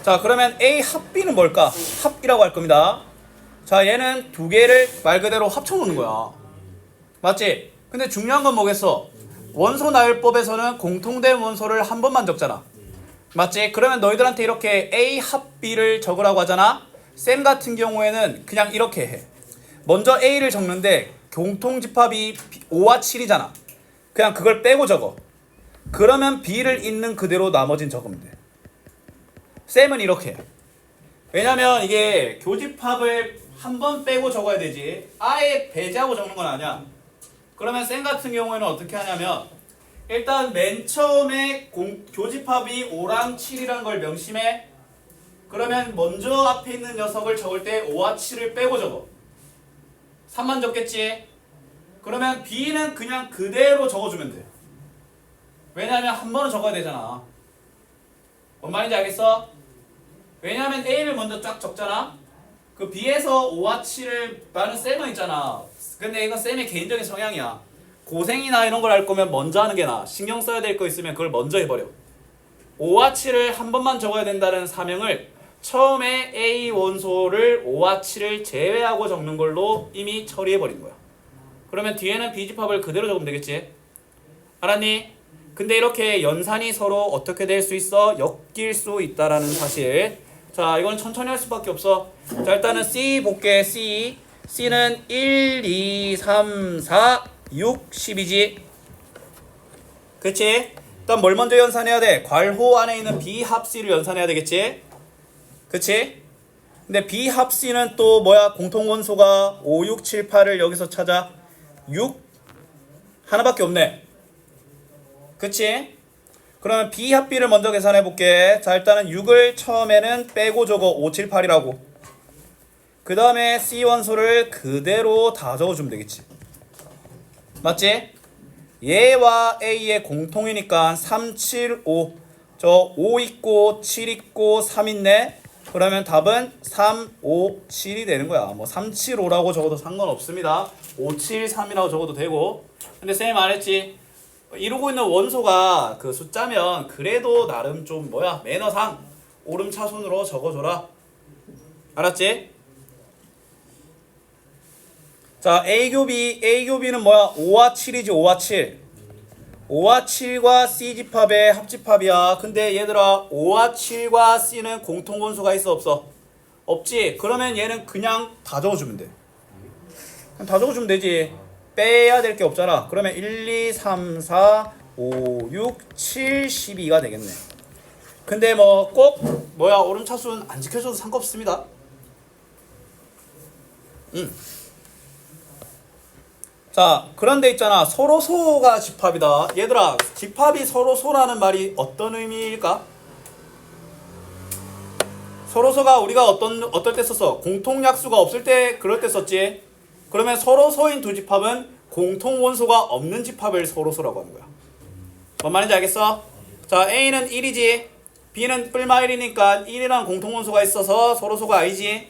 자 그러면 A 합 B는 뭘까? 합이라고 할 겁니다. 자 얘는 두 개를 말 그대로 합쳐놓는 거야. 맞지? 근데 중요한 건 뭐겠어? 원소 나열법에서는 공통된 원소를 한 번만 적잖아. 맞지? 그러면 너희들한테 이렇게 A 합 B를 적으라고 하잖아. 쌤 같은 경우에는 그냥 이렇게 해. 먼저 A를 적는데 공통집합이 5와 7이잖아. 그냥 그걸 빼고 적어. 그러면 B를 있는 그대로 나머진 적으면 돼. 쌤은 이렇게 해. 왜냐면 이게 교집합을 한 번 빼고 적어야 되지 아예 배제하고 적는 건 아니야. 그러면 쌤 같은 경우에는 어떻게 하냐면 일단 맨 처음에 교집합이 5랑 7이란 걸 명심해. 그러면 먼저 앞에 있는 녀석을 적을 때 5와 7을 빼고 적어. 3만 적겠지? 그러면 B는 그냥 그대로 적어주면 돼. 왜냐하면 한 번은 적어야 되잖아. 뭔 말인지 알겠어? 왜냐하면 A를 먼저 쫙 적잖아. 그 B에서 5와 7을 많은 쌤은 있잖아. 근데 이건 쌤의 개인적인 성향이야. 고생이나 이런 걸 할 거면 먼저 하는 게 나아. 신경 써야 될 거 있으면 그걸 먼저 해버려. 5와 7을 한 번만 적어야 된다는 사명을 처음에 A 원소를 5와 7을 제외하고 적는 걸로 이미 처리해버린 거야. 그러면 뒤에는 B집합을 그대로 적으면 되겠지? 알았니? 근데 이렇게 연산이 서로 어떻게 될 수 있어? 엮일 수 있다라는 사실. 자 이건 천천히 할 수밖에 없어. 자 일단은 C 볼게. C는 1, 2, 3, 4, 6, 10이지. 그치? 일단 뭘 먼저 연산해야 돼? 괄호 안에 있는 B 합 C를 연산해야 되겠지? 그치? 근데 B 합 C는 또 뭐야? 공통 원소가 5, 6, 7, 8을 여기서 찾아. 6? 하나밖에 없네. 그치? 그러면 B 합 B를 먼저 계산해 볼게. 자 일단은 6을 처음에는 빼고 적어. 5, 7, 8이라고. 그 다음에 C 원소를 그대로 다 적어주면 되겠지. 맞지? 얘와 A의 공통이니까 3, 7, 5. 저 5 있고 7 있고 3 있네. 그러면 답은 3, 5, 7이 되는 거야. 뭐 3, 7, 5라고 적어도 상관없습니다. 5, 7, 3이라고 적어도 되고. 근데 쌤이 말했지. 이루고 있는 원소가 그 숫자면 그래도 나름 좀 뭐야 매너상 오름차순으로 적어줘라. 알았지? 자 A교비는 뭐야? 5와 7이지. 5와 7. 5와 7과 C집합의 합집합이야. 근데 얘들아 5와 7과 C는 공통원소가 있어 없어? 없지? 그러면 얘는 그냥 다 적어주면 돼. 그냥 다 적어주면 되지. 빼야 될 게 없잖아. 그러면 1, 2, 3, 4, 5, 6, 7, 12가 되겠네. 근데 뭐 꼭 뭐야 오름차순 안 지켜줘도 상관없습니다. 자 그런데 있잖아 서로소가 집합이다. 얘들아 집합이 서로소라는 말이 어떤 의미일까? 서로소가 우리가 어떨 때 썼어? 공통약수가 없을 때 그럴 때 썼지. 그러면 서로소인 두 집합은 공통원소가 없는 집합을 서로소라고 하는 거야. 뭔 말인지 알겠어? 자 A는 1이지. B는 뿔마 1이니까 1이라는 공통원소가 있어서 서로소가 아니지.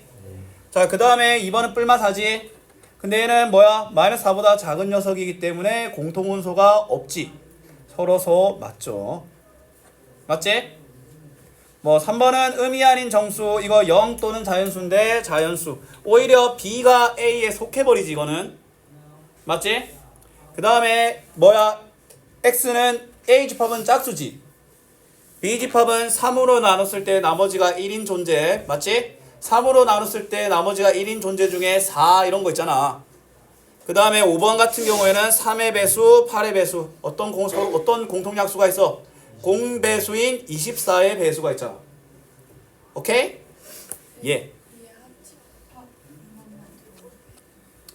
자 그 다음에 2번은 뿔마 4지. 근데 얘는 뭐야? 마이너스 4보다 작은 녀석이기 때문에 공통원소가 없지. 서로소 맞죠? 맞지? 뭐 3번은 음이 아닌 정수. 이거 0 또는 자연수인데 자연수. 오히려 B가 A에 속해버리지 이거는. 맞지? 그 다음에 뭐야? X는 A집합은 짝수지. B집합은 3으로 나눴을 때 나머지가 1인 존재. 맞지? 3으로 나눴을 때 나머지가 1인 존재 중에 4 이런 거 있잖아. 그 다음에 5번 같은 경우에는 3의 배수, 8의 배수. 어떤 공통약수가 있어? 공배수인 24의 배수가 있잖아. 오케이? 예.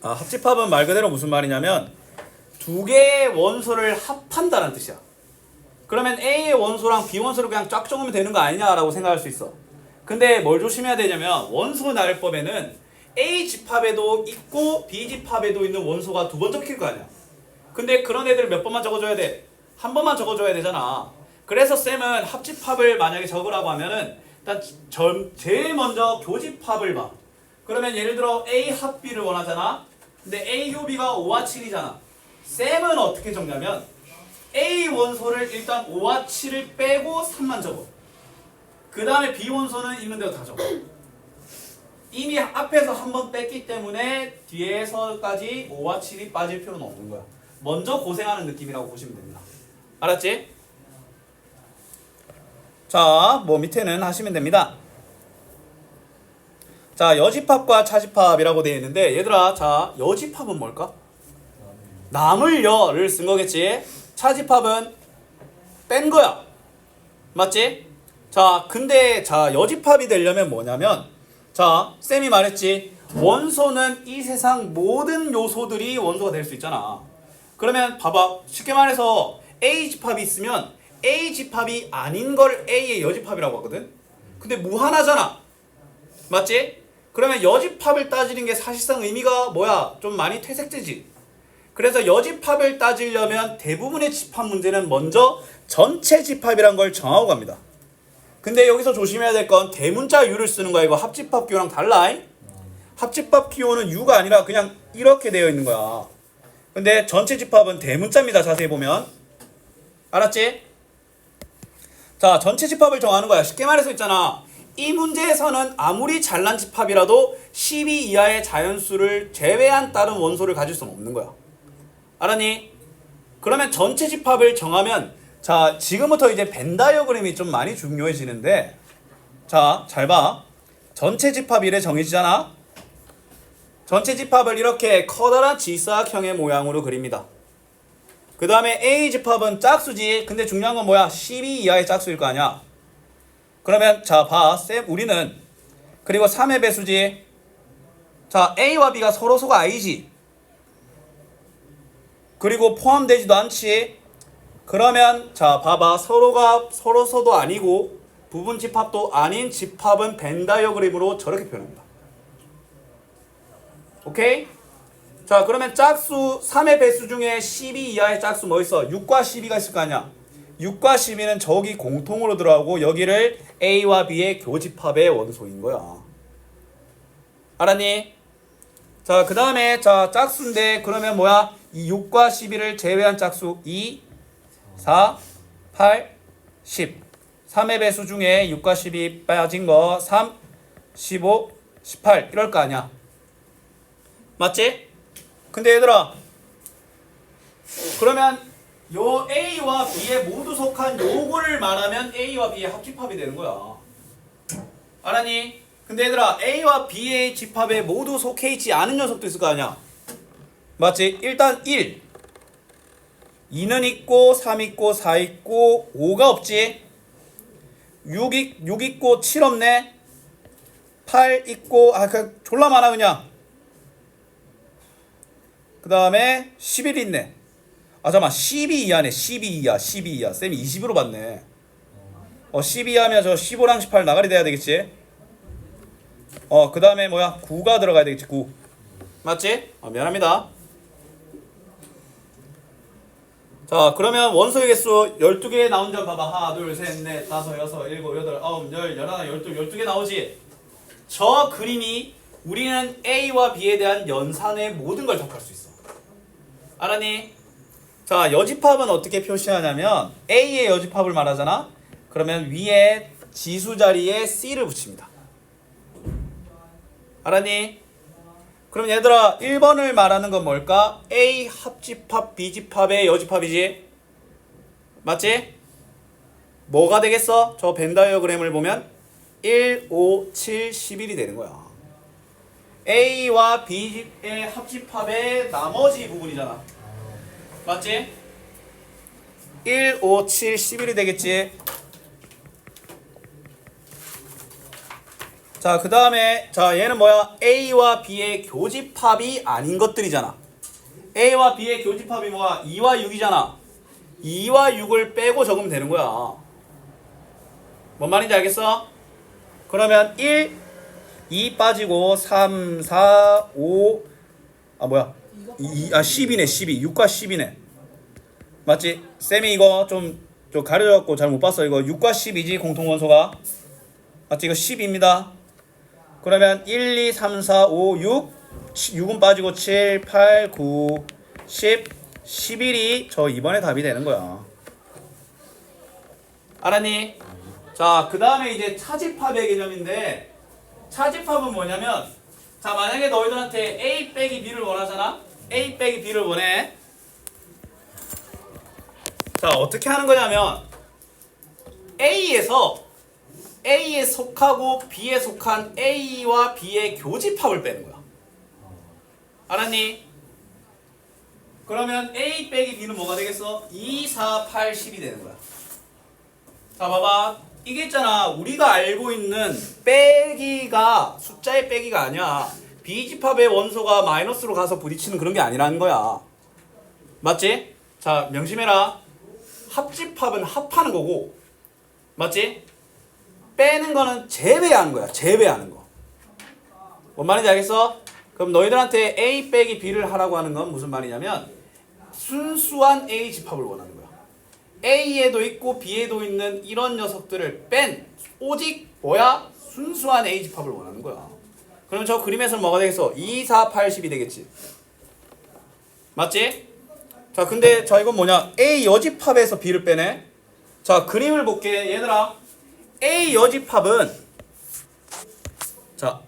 합집합은 말 그대로 무슨 말이냐면 두 개의 원소를 합한다는 뜻이야. 그러면 A의 원소랑 B 원소를 그냥 쫙 적으면 되는 거 아니냐라고 생각할 수 있어. 근데 뭘 조심해야 되냐면 원소 나열법에는 A 집합에도 있고 B 집합에도 있는 원소가 두 번 적힐 거 아니야. 근데 그런 애들 몇 번만 적어줘야 돼? 한 번만 적어줘야 되잖아. 그래서 쌤은 합집합을 만약에 적으라고 하면은 일단 제일 먼저 교집합을 봐. 그러면 예를 들어 A 합 B를 원하잖아. 근데 A 교 B가 5와 7이잖아. 쌤은 어떻게 적냐면 A 원소를 일단 5와 7을 빼고 3만 적어. 그 다음에 B 원소는 있는 대로 다 적어. 이미 앞에서 한 번 뺐기 때문에 뒤에서까지 5와 7이 빠질 필요는 없는 거야. 먼저 고생하는 느낌이라고 보시면 됩니다. 알았지? 자, 뭐 밑에는 하시면 됩니다. 자, 여집합과 차집합이라고 되어 있는데 얘들아, 자, 여집합은 뭘까? 남을 여를 쓴 거겠지? 차집합은 뺀 거야. 맞지? 자, 근데 자, 여집합이 되려면 뭐냐면 자, 쌤이 말했지. 원소는 이 세상 모든 요소들이 원소가 될 수 있잖아. 그러면 봐봐. 쉽게 말해서 A 집합이 있으면 A 집합이 아닌 걸 A의 여집합이라고 하거든. 근데 무한하잖아. 맞지? 그러면 여집합을 따지는 게 사실상 의미가 뭐야? 좀 많이 퇴색되지. 그래서 여집합을 따지려면 대부분의 집합 문제는 먼저 전체 집합이란 걸 정하고 갑니다. 근데 여기서 조심해야 될 건 대문자 유를 쓰는 거야. 이거 합집합 기호랑 달라. 합집합 기호는 유가 아니라 그냥 이렇게 되어 있는 거야. 근데 전체 집합은 대문자입니다. 자세히 보면. 알았지? 자, 전체 집합을 정하는 거야. 쉽게 말해서 있잖아. 이 문제에서는 아무리 잘난 집합이라도 12 이하의 자연수를 제외한 다른 원소를 가질 수는 없는 거야. 알았니? 그러면 전체 집합을 정하면 자, 지금부터 이제 벤 다이어그램이 좀 많이 중요해지는데 자, 잘 봐. 전체 집합 이래 정해지잖아. 전체 집합을 이렇게 커다란 지사각형의 모양으로 그립니다. 그 다음에 A 집합은 짝수지. 근데 중요한 건 뭐야? 12 이하의 짝수일 거 아니야. 그러면 자, 봐. 쌤, 우리는 그리고 3의 배수지. 자, A와 B가 서로소가 아니지. 그리고 포함되지도 않지. 그러면 자, 봐봐. 서로서도 아니고 부분 집합도 아닌 집합은 벤 다이어그램으로 저렇게 표현합니다. 오케이? 자, 그러면 짝수 3의 배수 중에 12 이하의 짝수 뭐 있어? 6과 12가 있을 거 아니야. 6과 12는 저기 공통으로 들어가고 여기를 A와 B의 교집합의 원소인 거야. 알았니? 자, 그 다음에 자, 짝수인데 그러면 뭐야? 이 6과 12를 제외한 짝수 2, 4, 8, 10. 3의 배수 중에 6과 12 빠진 거 3, 15, 18 이럴 거 아니야. 맞지? 근데 얘들아, 그러면 요 A와 B에 모두 속한 요거를 말하면 A와 B의 합집합이 되는 거야. 알았니? 근데 얘들아, A와 B의 집합에 모두 속해 있지 않은 녀석도 있을 거 아니야. 맞지? 일단 1 2는 있고 3 있고 4 있고 5가 없지. 6 있고 7 없네. 8 있고 그 졸라 많아 그냥. 그 다음에 11 있네. 아 잠깐만, 12 이하네. 12 이하. 쌤이 20으로 봤네. 12 이하면 저 15랑 18 나가리 돼야 되겠지. 그 다음에 뭐야, 9가 들어가야 되겠지. 9 맞지? 미안합니다. 자, 그러면 원소의 개수 12개 나온 점 봐봐. 하나, 둘, 셋, 넷, 다섯, 여섯, 일곱, 여덟, 아홉, 열, 열하나, 12개 나오지? 저 그림이 우리는 A와 B에 대한 연산의 모든 걸 답할 수 있어. 알았니? 자, 여집합은 어떻게 표시하냐면 A의 여집합을 말하잖아? 그러면 위에 지수 자리에 C를 붙입니다. 알았니? 그럼 얘들아, 1번을 말하는 건 뭘까? A 합집합 B 집합의 여집합이지. 맞지? 뭐가 되겠어? 저 벤 다이어그램을 보면 1, 5, 7, 11이 되는 거야. A와 B의 합집합의 나머지 부분이잖아. 맞지? 1, 5, 7, 11이 되겠지. 자, 그 다음에 자 얘는 뭐야? A와 B의 교집합이 아닌 것들이잖아. A와 B의 교집합이 뭐야? 2와 6이잖아. 2와 6을 빼고 적으면 되는 거야. 뭔 말인지 알겠어? 그러면 1, 2 빠지고 3, 4, 5 뭐야? 10이네 12. 6과 10이네. 맞지? 쌤이 이거 좀 가려갖고 잘 못 봤어. 이거 6과 10이지 공통원소가. 맞지? 이거 10입니다. 그러면 1, 2, 3, 4, 5, 6 6은 빠지고 7, 8, 9, 10, 11이 저 2번의 답이 되는 거야. 알았니? 자, 그 다음에 이제 차집합의 개념인데 차집합은 뭐냐면 자 만약에 너희들한테 A 빼기 B를 원하잖아. A 빼기 B를 원해. 자 어떻게 하는 거냐면 A에 속하고 B에 속한 A와 B의 교집합을 빼는 거야. 알았니? 그러면 A 빼기 B는 뭐가 되겠어? 2, 4, 8, 10이 되는 거야. 자 봐봐. 이게 있잖아. 우리가 알고 있는 빼기가 숫자의 빼기가 아니야. B집합의 원소가 마이너스로 가서 부딪히는 그런 게 아니라는 거야. 맞지? 자 명심해라. 합집합은 합하는 거고 맞지? 빼는 거는 제외하는 거야. 제외하는 거. 뭔 말인지 알겠어? 그럼 너희들한테 A 빼기 B를 하라고 하는 건 무슨 말이냐면 순수한 A 집합을 원하는 거야. A에도 있고 B에도 있는 이런 녀석들을 뺀 오직 뭐야? 순수한 A 집합을 원하는 거야. 그럼 저 그림에서는 뭐가 되겠어? 2, 4, 8, 10이 되겠지. 맞지? 자 근데 자 이건 뭐냐? A 여집합에서 B를 빼네. 자 그림을 볼게 얘들아. A 여집합은 자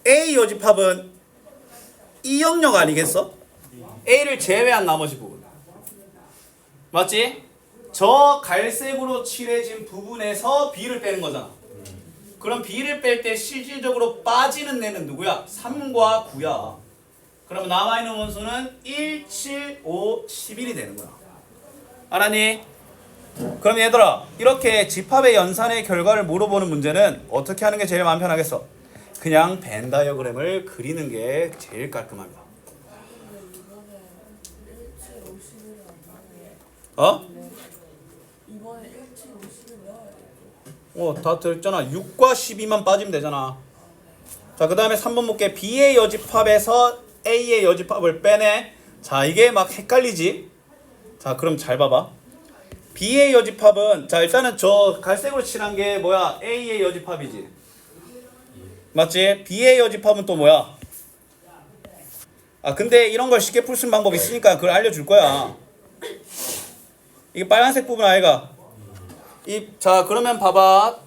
A 여집합은 이 영역 아니겠어? A를 제외한 나머지 부분. 맞지? 저 갈색으로 칠해진 부분에서 B를 빼는 거잖아. 그럼 B를 뺄 때 실질적으로 빠지는 애는 누구야? 3과 9야. 그러면 남아있는 원소는 1, 7, 5, 11이 되는 거야. 알았니? 그럼 얘들아 이렇게 집합의 연산의 결과를 물어보는 문제는 어떻게 하는 게 제일 마음 편하겠어? 그냥 벤 다이어그램을 그리는 게 제일 깔끔합니다. 어? 이번에 1치 50을 다 들었잖아. 6과 12만 빠지면 되잖아. 자, 그 다음에 3번 볼게. B의 여집합에서 A의 여집합을 빼내. 자, 이게 막 헷갈리지? 자, 그럼 잘 봐봐. B의 여집합은 자 일단은 저 갈색으로 칠한 게 뭐야? A의 여집합이지. 맞지? B의 여집합은 또 뭐야? 근데 이런 걸 쉽게 풀 수 있는 방법이 있으니까 그걸 알려줄 거야. 이게 빨간색 부분 아이가? 자 그러면 봐봐.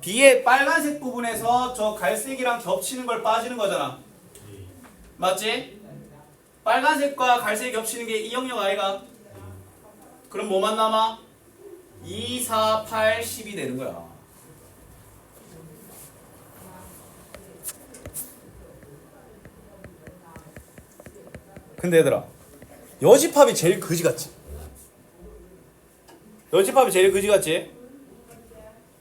B의 빨간색 부분에서 저 갈색이랑 겹치는 걸 빠지는 거잖아. 맞지? 빨간색과 갈색이 겹치는 게 이 영역 아이가? 그럼 뭐만 남아? 2, 4, 8, 10이 되는 거야. 근데 얘들아 여집합이 제일 그지 같지? 여집합이 제일 그지 같지?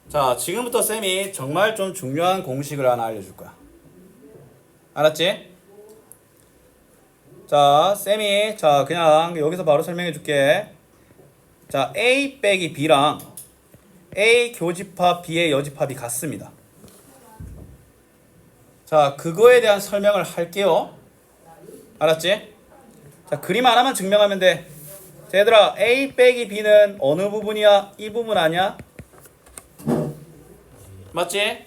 자 지금부터 쌤이 정말 좀 중요한 공식을 하나 알려줄 거야. 알았지? 자 쌤이 자 그냥 여기서 바로 설명해 줄게. 자 A 빼기 B랑 A 교집합 B의 여집합이 같습니다. 자 그거에 대한 설명을 할게요. 알았지? 자 그림 하나만 증명하면 돼. 자, 얘들아 A 빼기 B는 어느 부분이야? 이 부분 아니야? 맞지?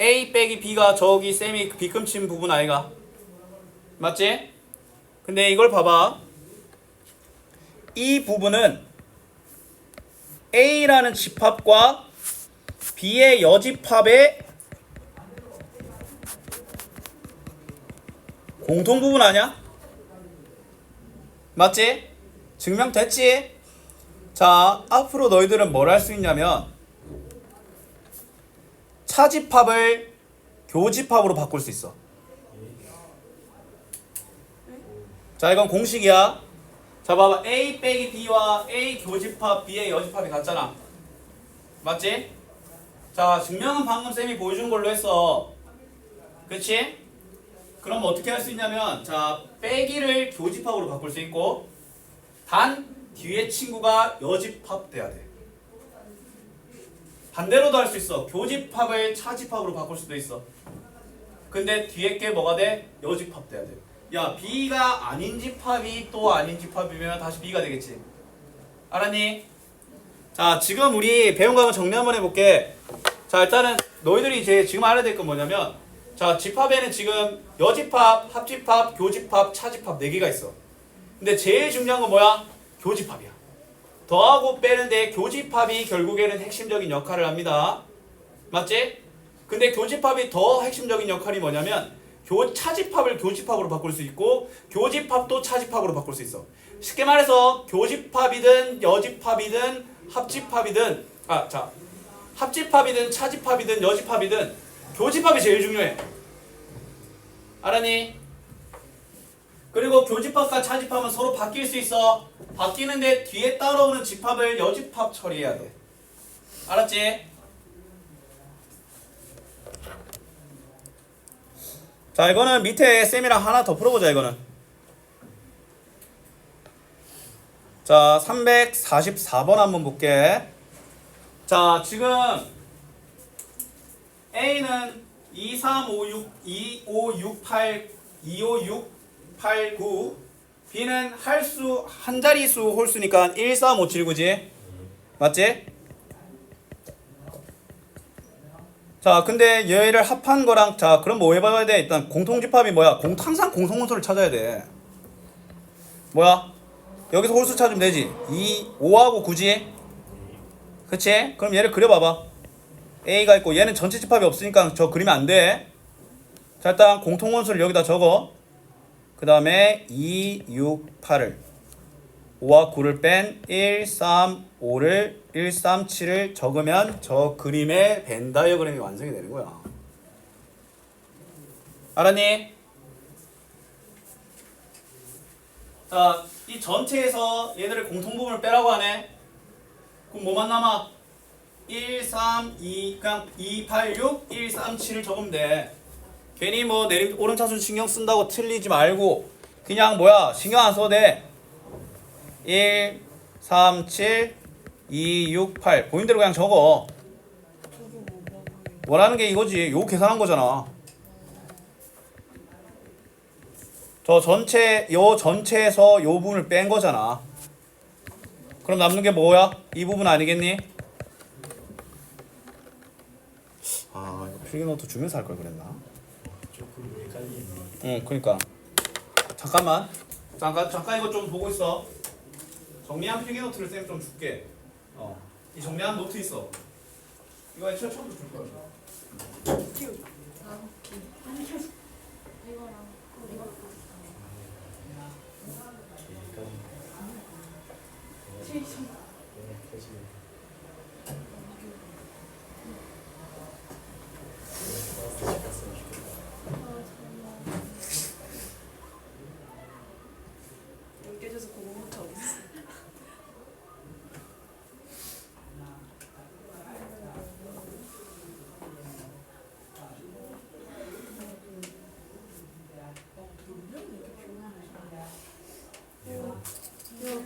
A 빼기 B가 저기 쌤이 빗금친 부분 아이가? 맞지? 근데 이걸 봐봐. 이 부분은 A라는 집합과 B의 여집합의 공통 부분 아니야? 맞지? 증명됐지? 자, 앞으로 너희들은 뭘 할 수 있냐면 차집합을 교집합으로 바꿀 수 있어. 자, 이건 공식이야. 자, 봐봐. A 빼기 B와 A 교집합, B의 여집합이 같잖아. 맞지? 자, 증명은 방금 쌤이 보여준 걸로 했어. 그치? 그럼 어떻게 할 수 있냐면, 자, 빼기를 교집합으로 바꿀 수 있고, 단 뒤에 친구가 여집합 돼야 돼. 반대로도 할 수 있어. 교집합을 차집합으로 바꿀 수도 있어. 근데 뒤에 게 뭐가 돼? 여집합 돼야 돼. 야, B가 아닌 집합이 또 아닌 집합이면 다시 B가 되겠지. 알았니? 자, 지금 우리 배운 거 한번 정리 한번 해볼게. 자, 일단은 너희들이 이제 지금 알아야 될 건 뭐냐면, 자, 집합에는 지금 여집합, 합집합, 교집합, 차집합 4개가 있어. 근데 제일 중요한 건 뭐야? 교집합이야. 더하고 빼는데 교집합이 결국에는 핵심적인 역할을 합니다. 맞지? 근데 교집합이 더 핵심적인 역할이 뭐냐면, 차집합을 교집합으로 바꿀 수 있고 교집합도 차집합으로 바꿀 수 있어. 쉽게 말해서 교집합이든 여집합이든 합집합이든 합집합이든 차집합이든 여집합이든 교집합이 제일 중요해. 알았니? 그리고 교집합과 차집합은 서로 바뀔 수 있어. 바뀌는데 뒤에 따라오는 집합을 여집합 처리해야 돼. 알았지? 자, 이거는 밑에 쌤이랑 하나 더 풀어보자. 이거는 자, 344번 한번 볼게. 자, 지금 A는 2, 3, 5, 6, 2, 5, 6, 8, 2, 5, 6, 8, 9. B는 할수, 한 자리수 홀수니까 1, 3, 5, 7, 9지? 맞지? 자, 근데 얘를 합한 거랑, 자, 그럼 뭐 해봐야 돼? 일단 공통집합이 뭐야? 항상 공통원소를 찾아야 돼. 뭐야? 여기서 홀수 찾으면 되지. 5하고 9지? 그치? 그럼 얘를 그려봐봐. A가 있고 얘는 전체 집합이 없으니까 저 그리면 안 돼. 자, 일단 공통원소를 여기다 적어. 그 다음에 2, 6, 8을 5와 9를 뺀 1, 3, 5를 1, 3, 7을 적으면 저 그림의 벤 다이어그램이 완성이 되는 거야. 알았니? 자, 이 전체에서 얘들을 공통부분을 빼라고 하네. 그럼 뭐만 남아? 1, 3, 2, 그냥 2, 8, 6, 1, 3, 7을 적으면 돼. 괜히 뭐 오름차순 신경 쓴다고 틀리지 말고 그냥 뭐야 신경 안 써도 돼. 1, 3, 7, 2, 6, 8 보인 대로 그냥 적어. 원하는 게 이거지. 요거 계산한 거잖아. 요 전체에서 요 부분을 뺀 거잖아. 그럼 남는 게 뭐야? 이 부분 아니겠니? 아, 이거 필기노트 주면서 할 걸 그랬나? 조금 헷갈리네. 응, 그러니까 잠깐 이거 좀 보고 있어. 정리한 필기노트를 쌤 좀 줄게. 이 정리한 노트 있어. 이거 애초에 처음부터 줄 거야. 깨져서 공부 못하고 있어.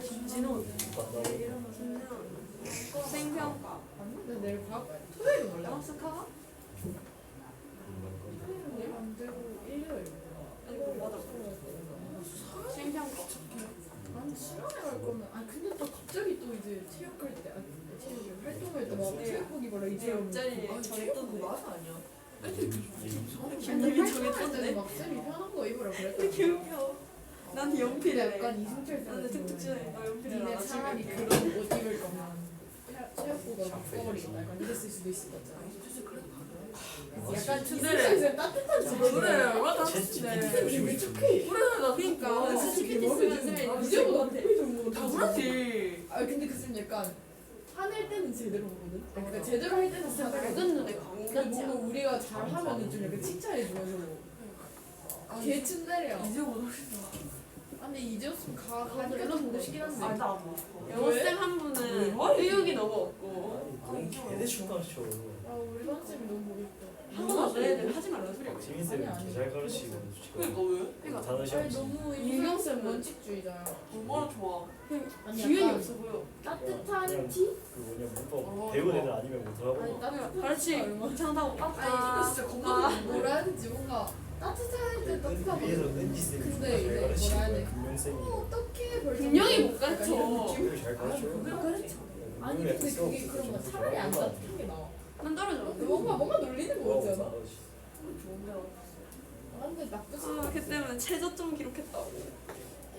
김진호 생평가. 근데 내일 과학 토요일은 원래 학습하나? 토요일 안 되고 일요일. 이거 맞아. 생평가. 아니 시간에 갈 거면 근데 또 갑자기 또 이제 체육할 때 체육 활동할 때막 체육복 입어라 이제 옆자리에 체육복 맞아 아니야? 근데 활동할 때는 막 쌤이 편한 거 입으라 그랬다. 귀여워. 난 연필이래. 약간 이승철 나는 특집에 나 연필이라. 니네 차라리 그런 옷 입을 거면 체육복으로 바꿔버리겠다. 약간 이랬을 수도 있을 것 같잖아. 약간 이승철 따뜻한 집을 그래 얼마나 쌤 기분 착해. 그래 나 그러니까 솔직히 쌤 있으면 쌤이 이제보다 다 다 그렇지. 근데 그 쌤 약간 화낼 때는 제대로 보거든. 그러니까 제대로 할 때는 진짜 맑은 눈에 광 근데 같지 뭔가 않아? 우리가 잘하면은 좀 약간 칭찬해주면서 걔 츤데레야. 이제보다 훨씬 더. 근데 이제였으면 가도 보고 싶긴 한데. 아나 안 먹어. 영어쌤 한 분은 의욕이 너무 없고 개대충 가르쳐. 아 우리 반쌤이 너무 보고 싶다. 한 번 원래는 하지 말라는 소리야. 지민쌤이 아니, 아니. 잘 가르치고 그러니까 왜? 그러니까 단어 아니 시험 너무 이경 이경 쌤은 쌤 원칙주의자야. 얼마나 좋아. 아니 기운이 약간 없어 보여. 따뜻한 그냥 티? 그 뭐냐 문법 배운 애들 아니면 아니 못하고 따뜻한 가르치 얼마? 못한다고 이거 빡다. 진짜 겁나. 뭐라 해야 되지 뭔가 따뜻할 때 따뜻하고 위에서 은지쌤이 근데 잘 이제 가르치고 뭐라 해야 돼? 금명쌤이 어떻게 벌써 분명히 못 가르쳐. 기억을 잘 가르쳐. 아니 근데 그게 그런 거 차라리 안 따뜻한 게 나아. 난 떨어져. 뭔가 놀리는 거 같지 않아? 좋은데. 아 근데 나쁘지 아, 걔 때문에 최저점 기록했다고.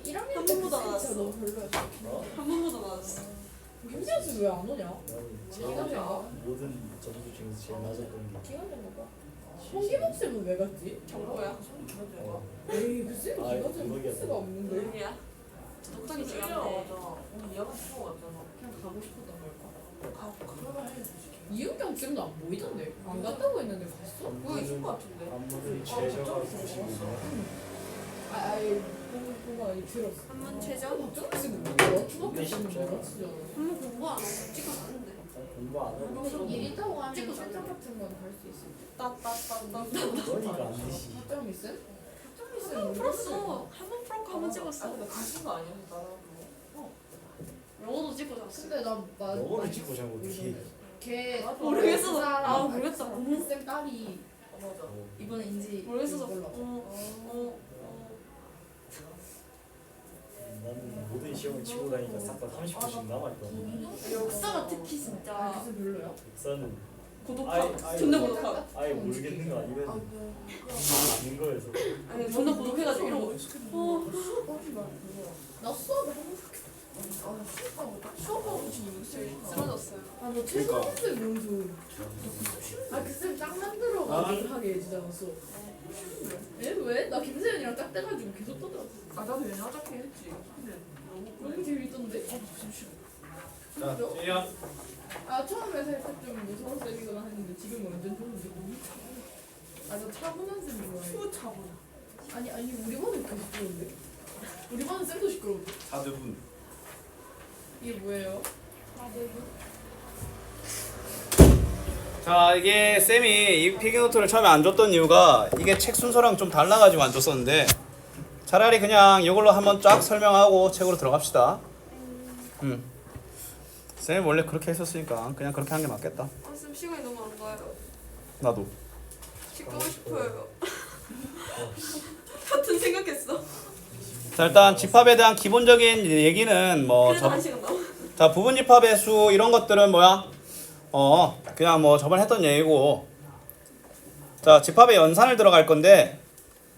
1학년 한 때 번보다 진짜 나았어. 너무 별로였어. 한 번보다 나았어. 김지현 씨왜 안 오냐? 나는 기간제인가? 모든 점수 중에서 제일 낮았던 게 기간제인가 봐. 홍기복 쌤은 왜 갔지? 정보야. 에이 그 쌤이 아, 기간제 그거야. 코스가 없는데 의미야. 독특이 맞아. 지한데. 오늘 예약 치고 왔잖아. 그냥 가고 싶었던 걸까? 그러면 해. 이은경 쌤도 안 보이던데? 안 갔다고 했는데 갔어? 그거 있을 것 같은데. 안무들이 최저가 95면 아이 뭔가 들었어. 한번 최저? 박정희 씨는 뭐야? 중학교 때는 뭐야? 진짜. 한번 공부 안 하고 찍고 가는데. 공부 안 하고 그럼 일 있다고 하면 찍고 센터 같은 건 갈 수 있을 때. 따따따따. 그러니까 안 되시. 박정희 쌤? 박정희 쌤 한번 풀었어. 한번 풀었고 한번 아, 찍었어. 근데 가신 거 아니었어 나랑 그거. 영어도 찍고 잤어. 근데 나 영어를 찍고 잘 못해. 걔 모르겠어. 그 사람, 아, 모르겠다. 쌤 딸이 맞아. 이번에 인지 모르겠어. 몰라. 나는 모든 시험을 치고 다니니까 싹 다 30분씩 남아있거든. 역사가 특히 아 진짜 그래서 별로야? 역사는 고독하고 존나 고독하고. 아예 모르겠는 거 아니면 아는 거여서 아니 존나 고독해가지고 이러고. 나 수업을 한 번밖에 수업하고 지금 쓰러졌어요. 아너 최성훈 쌤 용수 아그 쌤 짝 만들어가지고 하게 해주잖아 수업 에? 왜? 나 김세현이랑 짝 돼가지고 계속 떠들었어 아 나도 얘네 하자게 했지. 근데 너무 재밌던데? 자, 지희야. 아 처음에 살짝 좀 무서운 쌤이구나 했는데 지금은 완전 좋은데 아저 차분한 쌤 좋아해 수 차보다. 아니 우리 반은 그렇게 시끄러운데? 우리 반은 쌤도 시끄러운데? 다드분. 이게 뭐예요? 자, 이게 쌤이 이 필기노트를 처음에 안 줬던 이유가 이게 책 순서랑 좀 달라가지고 안 줬었는데 차라리 그냥 이걸로 한번 쫙 설명하고 책으로 들어갑시다. 쌤이 원래 그렇게 했었으니까 그냥 그렇게 한 게 맞겠다. 아, 쌤 시간이 너무 안 가요. 나도. 집 가고 싶어요. 같은 생각했어. 자, 일단 집합에 대한 기본적인 얘기는 뭐 그래도 한 시간 남아. 자, 부분 집합의 수 이런 것들은 뭐야? 그냥 뭐 저번에 했던 얘기고. 자, 집합의 연산을 들어갈 건데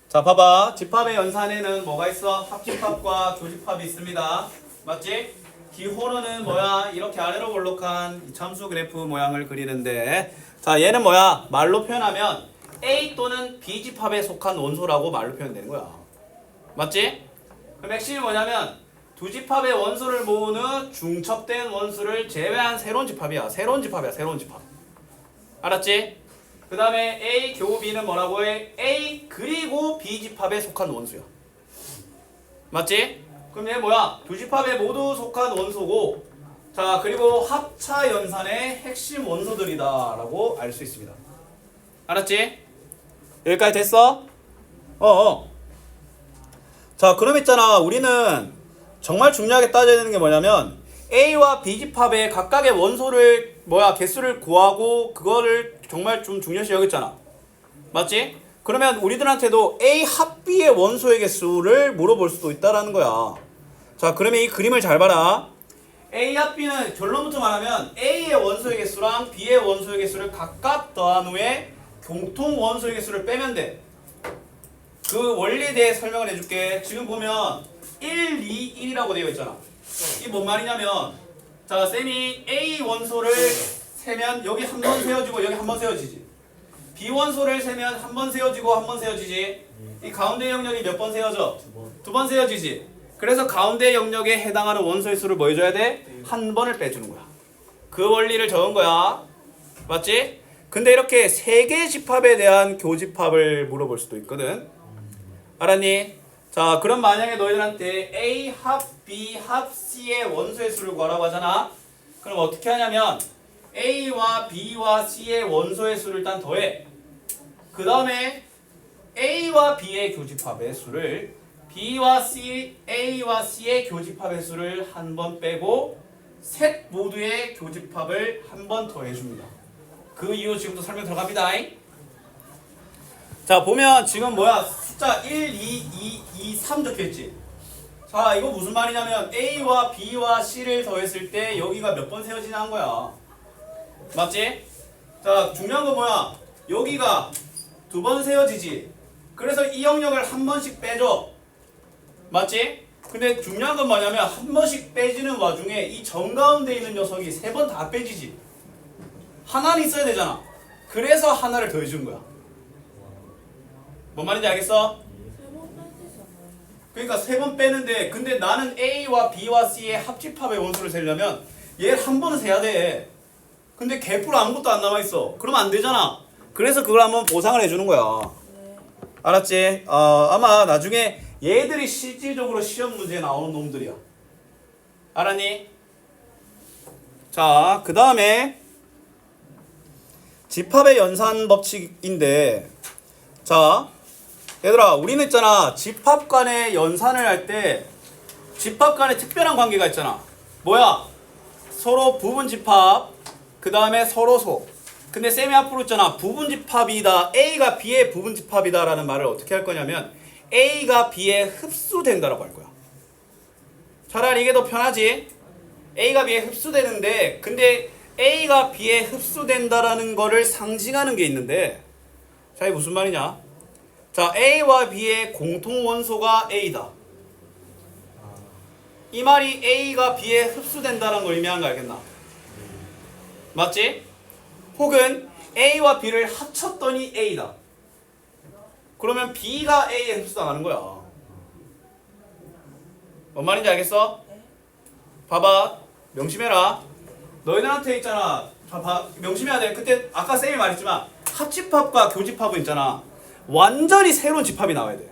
자, 봐봐. 집합의 연산에는 뭐가 있어? 합집합과 교집합이 있습니다. 맞지? 기호로는 뭐야? 이렇게 아래로 볼록한 이참수 그래프 모양을 그리는데 자, 얘는 뭐야? 말로 표현하면 A 또는 B 집합에 속한 원소라고 말로 표현되는 거야. 맞지? 그럼 핵심이 뭐냐면 두 집합의 원소를 모으는 중첩된 원수를 제외한 새로운 집합이야. 새로운 집합이야. 새로운 집합. 알았지? 그 다음에 A 교우 B는 뭐라고 해? A 그리고 B 집합에 속한 원수야. 맞지? 그럼 얘 뭐야? 두 집합에 모두 속한 원소고 자 그리고 합차 연산의 핵심 원소들이다 라고 알 수 있습니다. 알았지? 여기까지 됐어? 자 그럼 있잖아 우리는 정말 중요하게 따져야 되는 게 뭐냐면 A와 B 집합의 각각의 원소를 개수를 구하고 그거를 정말 좀 중요시 여겼잖아. 맞지? 그러면 우리들한테도 A 합 B의 원소의 개수를 물어볼 수도 있다라는 거야. 자 그러면 이 그림을 잘 봐라. A 합 B는 결론부터 말하면 A의 원소의 개수랑 B의 원소의 개수를 각각 더한 후에 공통 원소의 개수를 빼면 돼. 그 원리에 대해 설명을 해줄게. 지금 보면 1, 2, 1이라고 되어 있잖아. 이게 뭔 말이냐면 자 쌤이 A 원소를 세면 여기 한 번 세워지고 여기 한 번 세워지지. B 원소를 세면 한 번 세워지고 한 번 세워지지. 이 가운데 영역이 몇 번 세워져? 두 번 세워지지. 그래서 가운데 영역에 해당하는 원소의 수를 뭐 해줘야 돼? 한 번을 빼주는 거야. 그 원리를 적은 거야. 맞지? 근데 이렇게 세 개의 집합에 대한 교집합을 물어볼 수도 있거든. 알았니? 자, 그럼 만약에 너희들한테 A 합 B 합 C의 원소의 수를 구하라고 하잖아. 그럼 어떻게 하냐면 A와 B와 C의 원소의 수를 일단 더해. 그 다음에 A와 B의 교집합의 수를 B와 C, A와 C의 교집합의 수를 한 번 빼고 셋 모두의 교집합을 한 번 더 해줍니다. 그 이유 지금부터 설명 들어갑니다. 자, 보면 지금 뭐야? 숫자 1, 2, 2, 3 적혀있지? 자, 이거 무슨 말이냐면 A와 B와 C를 더했을 때 여기가 몇 번 세워지냐 한 거야. 맞지? 자, 중요한 건 뭐야? 여기가 두 번 세워지지. 그래서 이 영역을 한 번씩 빼줘. 맞지? 근데 중요한 건 뭐냐면 한 번씩 빼지는 와중에 이 정가운데 있는 녀석이 세 번 다 빼지지. 하나는 있어야 되잖아. 그래서 하나를 더해준 거야. 뭔 말인지 알겠어? 그러니까 세 번 빼는데 근데 나는 A와 B와 C의 합집합의 원수를 세려면 얘를 한 번은 세야 돼. 근데 개뿔 아무것도 안 남아있어. 그러면 안 되잖아. 그래서 그걸 한번 보상을 해주는 거야. 알았지? 아마 나중에 얘들이 실질적으로 시험 문제에 나오는 놈들이야. 알았니? 자, 그 다음에 집합의 연산 법칙인데, 자, 얘들아, 우리는 있잖아, 집합 간의 연산을 할 때 집합 간에 특별한 관계가 있잖아. 뭐야? 서로 부분 집합, 그 다음에 서로소. 근데 쌤이 앞으로 있잖아, 부분 집합이다, A가 B의 부분 집합이다 라는 말을 어떻게 할 거냐면 A가 B에 흡수된다라고 할 거야. 차라리 이게 더 편하지? A가 B에 흡수되는데, 근데 A가 B에 흡수된다라는 거를 상징하는 게 있는데, 자, 이게 무슨 말이냐? 자, A와 B의 공통 원소가 A다. 이 말이 A가 B에 흡수된다는 걸 의미하는 거 알겠나? 맞지? 혹은 A와 B를 합쳤더니 A다. 그러면 B가 A에 흡수당하는 거야. 뭔 말인지 알겠어? 봐봐. 명심해라. 너희들한테 있잖아. 봐봐. 명심해야 돼. 그때 아까 쌤이 말했지만 합집합과 교집합은 있잖아. 완전히 새로운 집합이 나와야 돼.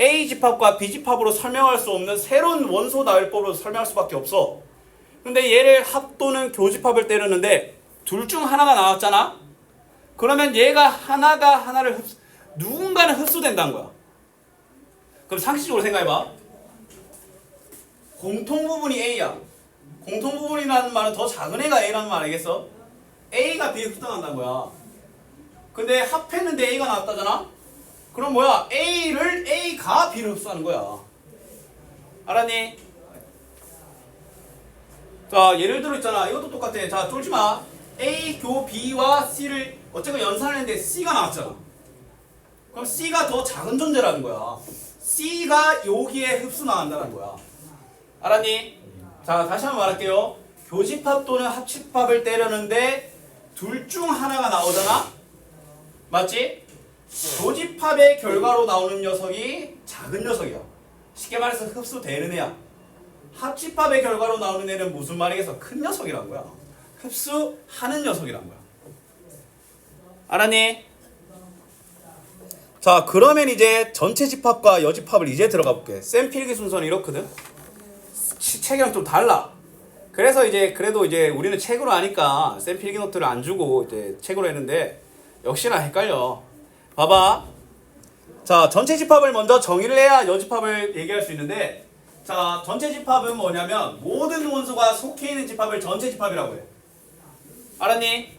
A 집합과 B 집합으로 설명할 수 없는 새로운 원소 나열법으로 설명할 수밖에 없어. 근데 얘를 합 또는 교집합을 때렸는데 둘 중 하나가 나왔잖아. 그러면 얘가 하나를 누군가는 흡수된다는 거야. 그럼 상식적으로 생각해봐. 공통 부분이 A야. 공통 부분이라는 말은 더 작은 애가 A라는 말 알겠어? A가 B에 흡수당한다는 거야. 근데 합했는데 A가 나왔다잖아? 그럼 뭐야? A가 B를 흡수하는 거야. 알았니? 자, 예를 들어 있잖아. 이것도 똑같아. 자, 쫄지 마. A 교 B와 C를 어쨌건 연산을 했는데 C가 나왔잖아. 그럼 C가 더 작은 존재라는 거야. C가 여기에 흡수 나간다는 거야. 알았니? 자, 다시 한번 말할게요. 교집합 또는 합집합을 때렸는데 둘 중 하나가 나오잖아? 맞지? 교집합의 결과로 나오는 녀석이 작은 녀석이야. 쉽게 말해서 흡수되는 애야. 합집합의 결과로 나오는 애는 무슨 말이겠어? 큰 녀석이란 거야. 흡수하는 녀석이란 거야. 알았니? 자, 그러면 이제 전체 집합과 여집합을 이제 들어가 볼게. 쌤 필기 순서는 이렇거든. 책이랑 좀 달라. 그래서 이제 그래도 이제 우리는 책으로 하니까 쌤 필기 노트를 안 주고 이제 책으로 했는데 역시나 헷갈려. 봐봐. 자, 전체 집합을 먼저 정의를 해야 여집합을 얘기할 수 있는데, 자, 전체 집합은 뭐냐면 모든 원소가 속해 있는 집합을 전체 집합이라고 해. 알았니?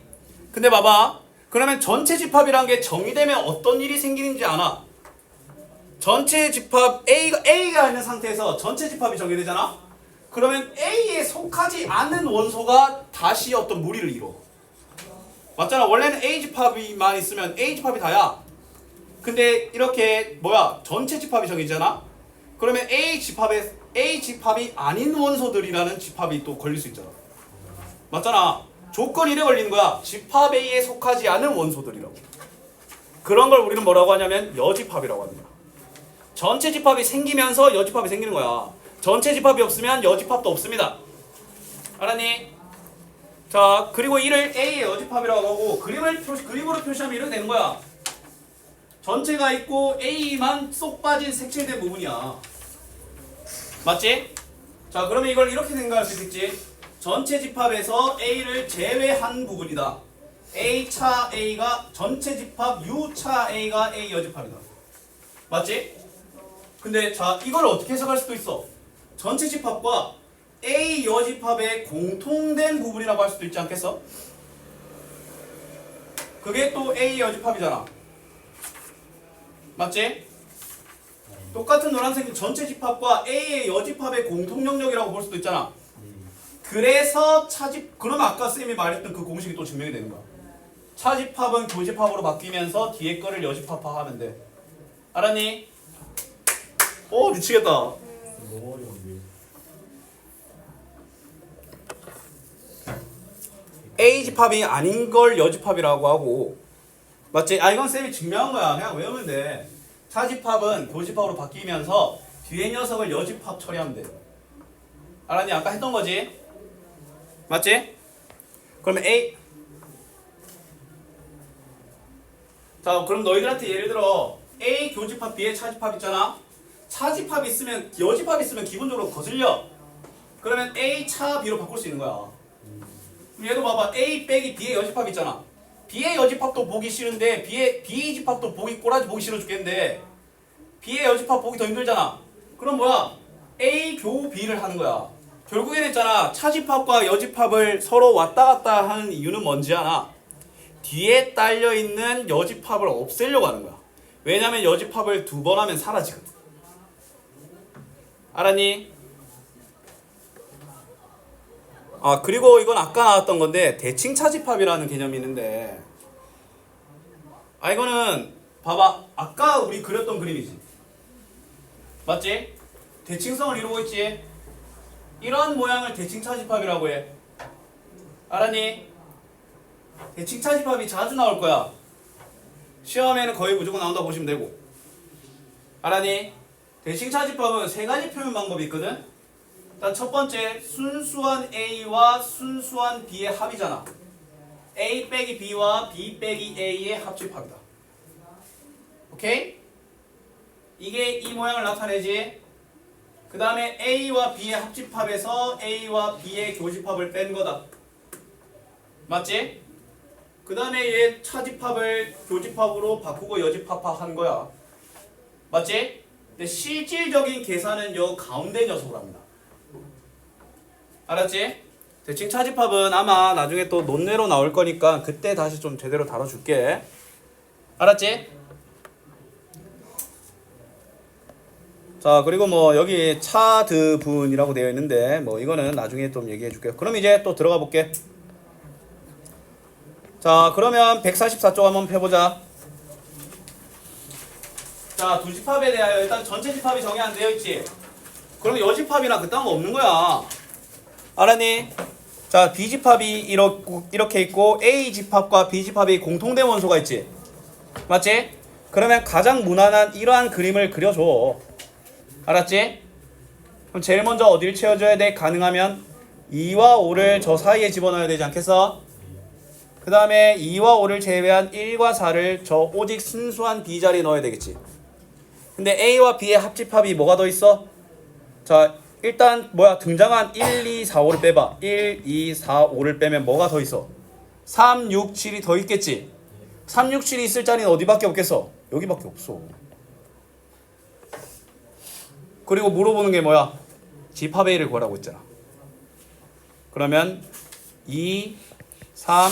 근데 봐봐. 그러면 전체 집합이란 게 정의되면 어떤 일이 생기는지 아나? 전체 집합 A가 있는 상태에서 전체 집합이 정의되잖아? 그러면 A에 속하지 않는 원소가 다시 어떤 무리를 이뤄. 맞잖아. 원래는 A 집합이만 있으면 A 집합이 다야. 근데 이렇게 뭐야? 전체 집합이 정의잖아? 그러면 A 집합이 아닌 원소들이라는 집합이 또 걸릴 수 있잖아. 맞잖아. 조건이 이래 걸리는 거야. 집합 A에 속하지 않은 원소들이라고. 그런 걸 우리는 뭐라고 하냐면 여집합이라고 하는 거야. 전체 집합이 생기면서 여집합이 생기는 거야. 전체 집합이 없으면 여집합도 없습니다. 알았니? 자, 그리고 이를 A의 여집합이라고 하고 그림으로 표시하면 이렇게 되는 거야. 전체가 있고 A만 쏙 빠진 색칠된 부분이야. 맞지? 자, 그러면 이걸 이렇게 생각할 수 있겠지? 전체 집합에서 A를 제외한 부분이다. A 차 A가 전체 집합 U 차 A가 A 여집합이다. 맞지? 근데 자, 이걸 어떻게 해석할 수도 있어? 전체 집합과 A 여집합의 공통된 부분이라고 할 수도 있지 않겠어? 그게 또 A 여집합이잖아. 맞지? 똑같은 노란색은 전체 집합과 A의 여집합의 공통 영역이라고 볼 수도 있잖아. 그래서 차집, 그럼 아까 쌤이 말했던 그 공식이 또 증명이 되는 거야. 차집합은 교집합으로 바뀌면서 뒤에 거를 여집합화하면 돼. 알았니? 오, 미치겠다. 너무 어려운데. A 집합이 아닌 걸 여집합이라고 하고, 맞지? 아, 이건 쌤이 증명한 거야. 그냥 외우면 돼. 차집합은 교집합으로 바뀌면서 뒤에 녀석을 여집합 처리하면 돼. 알았니? 아까 했던 거지? 맞지? 그러면 A. 자, 그럼 너희들한테 예를 들어 A 교집합 B의 차집합 있잖아. 차집합 있으면 여집합 있으면 기본적으로 거슬려. 그러면 A 차 B로 바꿀 수 있는 거야. 그럼 얘도 봐봐. A 빼기 B의 여집합 있잖아. B의 여집합도 보기 싫은데 B의 집합도 꼬라지 보기 싫어 죽겠는데 B의 여집합 보기 더 힘들잖아. 그럼 뭐야? A 교 B를 하는 거야. 결국에는 있잖아. 차집합과 여집합을 서로 왔다 갔다 하는 이유는 뭔지 아나? 뒤에 딸려있는 여집합을 없애려고 하는 거야. 왜냐면 여집합을 2번 하면 사라지거든. 알았니? 아, 그리고 이건 아까 나왔던 건데 대칭 차집합이라는 개념이 있는데, 아, 이거는 봐봐. 아까 우리 그렸던 그림이지. 맞지? 대칭성을 이루고 있지. 이런 모양을 대칭 차집합이라고 해. 알았니? 대칭 차집합이 자주 나올 거야. 시험에는 거의 무조건 나온다고 보시면 되고. 알았니? 대칭 차집합은 3가지 표현 방법이 있거든. 일단 첫 번째, 순수한 A와 순수한 B의 합이잖아. A 빼기 B와 B 빼기 A의 합집합이다. 오케이? 이게 이 모양을 나타내지. 그 다음에 A와 B의 합집합에서 A와 B의 교집합을 뺀 거다. 맞지? 그 다음에 얘 차집합을 교집합으로 바꾸고 여집합화한 거야. 맞지? 근데 실질적인 계산은 요 가운데 녀석으로 합니다. 알았지? 대칭 차집합은 아마 나중에 또 논외로 나올 거니까 그때 다시 좀 제대로 다뤄줄게. 알았지? 자, 그리고 뭐 여기 차드분이라고 되어 있는데 뭐 이거는 나중에 좀 얘기해 줄게요. 그럼 이제 또 들어가 볼게. 자, 그러면 144쪽 한번 펴보자. 자, 두 집합에 대하여 일단 전체 집합이 정의 안 되어 있지. 그럼 여집합이나 그딴 거 없는 거야. 알았니? 자, B집합이 이렇게 있고 A집합과 B집합이 공통된 원소가 있지. 맞지? 그러면 가장 무난한 이러한 그림을 그려줘. 알았지? 그럼 제일 먼저 어디를 채워줘야 돼? 가능하면 2와 5를 저 사이에 집어넣어야 되지 않겠어? 그 다음에 2와 5를 제외한 1과 4를 저 오직 순수한 B 자리에 넣어야 되겠지. 근데 A와 B의 합집합이 뭐가 더 있어? 자, 일단 등장한 1, 2, 4, 5를 빼봐. 1, 2, 4, 5를 빼면 뭐가 더 있어? 3, 6, 7이 더 있겠지. 3, 6, 7이 있을 자리는 어디밖에 없겠어? 여기밖에 없어. 그리고 물어보는 게 뭐야? 집합 A를 구하라고 했잖아. 그러면 2, 3,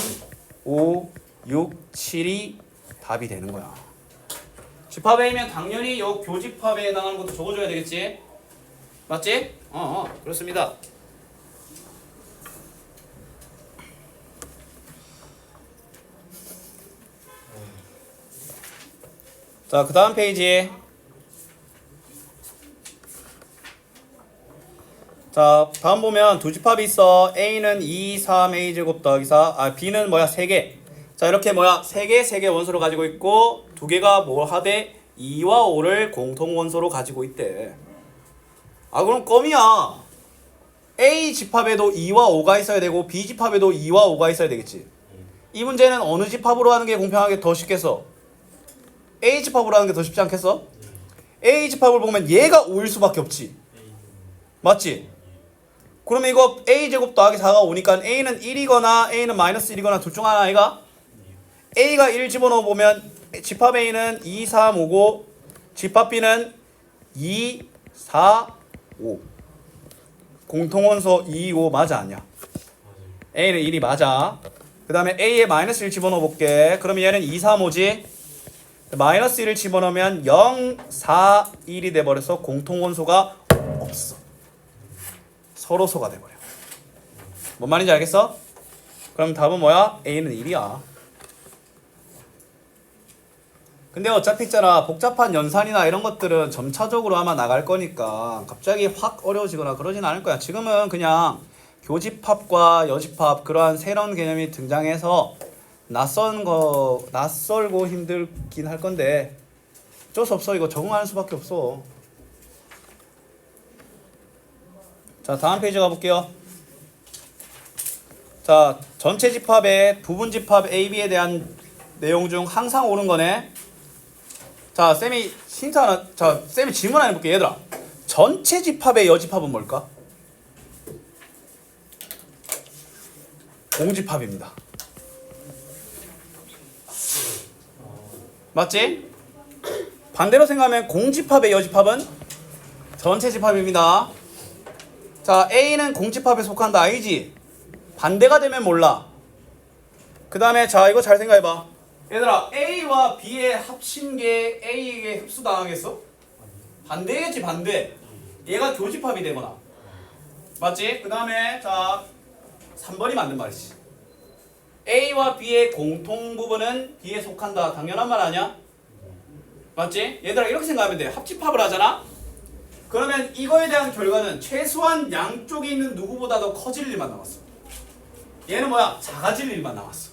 5, 6, 7이 답이 되는 거야. 집합 A면 당연히 요 교집합에 해당하는 것도 적어줘야 되겠지? 맞지? 그렇습니다. 자, 그 다음 페이지. 자, 다음 보면 두 집합이 있어. A는 2, 3, A제곱 더하기 4. B는 3개. 자, 이렇게 3개 원소를 가지고 있고, 두 개가 뭐 하되 2와 5를 공통 원소로 가지고 있대. 그럼 껌이야. A 집합에도 2와 5가 있어야 되고 B 집합에도 2와 5가 있어야 되겠지. 이 문제는 어느 집합으로 하는 게 공평하게 더 쉽겠어? A 집합으로 하는 게 더 쉽지 않겠어? A 집합을 보면 얘가 5일 수밖에 없지. 맞지? 그러면 이거 A제곱 더하기 4가 5니까 A는 1이거나 A는 마이너스 1이거나 둘 중 하나 아이가? A가 1 집어넣어 보면 집합 A는 2, 3, 5고 집합 B는 2, 4, 5. 공통원소 2, 5 맞아 아니야? A는 1이 맞아. 그 다음에 A에 마이너스 1 집어넣어 볼게. 그러면 얘는 2, 3, 5지? 마이너스 1을 집어넣으면 0, 4, 1이 돼버려서 공통원소가 없어. 서로소가 돼버려. 뭔 말인지 알겠어? 그럼 답은 뭐야? A는 1이야. 근데 어차피 있잖아, 복잡한 연산이나 이런 것들은 점차적으로 아마 나갈 거니까 갑자기 확 어려워지거나 그러진 않을 거야. 지금은 그냥 교집합과 여집합 그러한 새로운 개념이 등장해서 낯설고 힘들긴 할 건데 어쩔 수 없어. 이거 적응하는 수밖에 없어. 자, 다음 페이지 가볼게요. 자, 전체 집합의 부분 집합 AB에 대한 내용 중 항상 옳은 거네. 자, 쌤이 힌트 하나, 쌤이 질문 하나 해볼게. 얘들아, 전체 집합의 여집합은 뭘까? 공집합입니다. 맞지? 반대로 생각하면 공집합의 여집합은 전체 집합입니다. 자, A는 공집합에 속한다 알지? 반대가 되면 몰라. 그 다음에 자, 이거 잘 생각해봐. 얘들아, A와 B의 합친 게 A에게 흡수당하겠어? 반대겠지, 반대. 얘가 교집합이 되거나. 맞지? 그 다음에 자, 3번이 맞는 말이지. A와 B의 공통 부분은 B에 속한다. 당연한 말 아니야? 맞지? 얘들아, 이렇게 생각하면 돼. 합집합을 하잖아? 그러면 이거에 대한 결과는 최소한 양쪽에 있는 누구보다 더 커질 일만 남았어. 얘는 뭐야? 작아질 일만 남았어.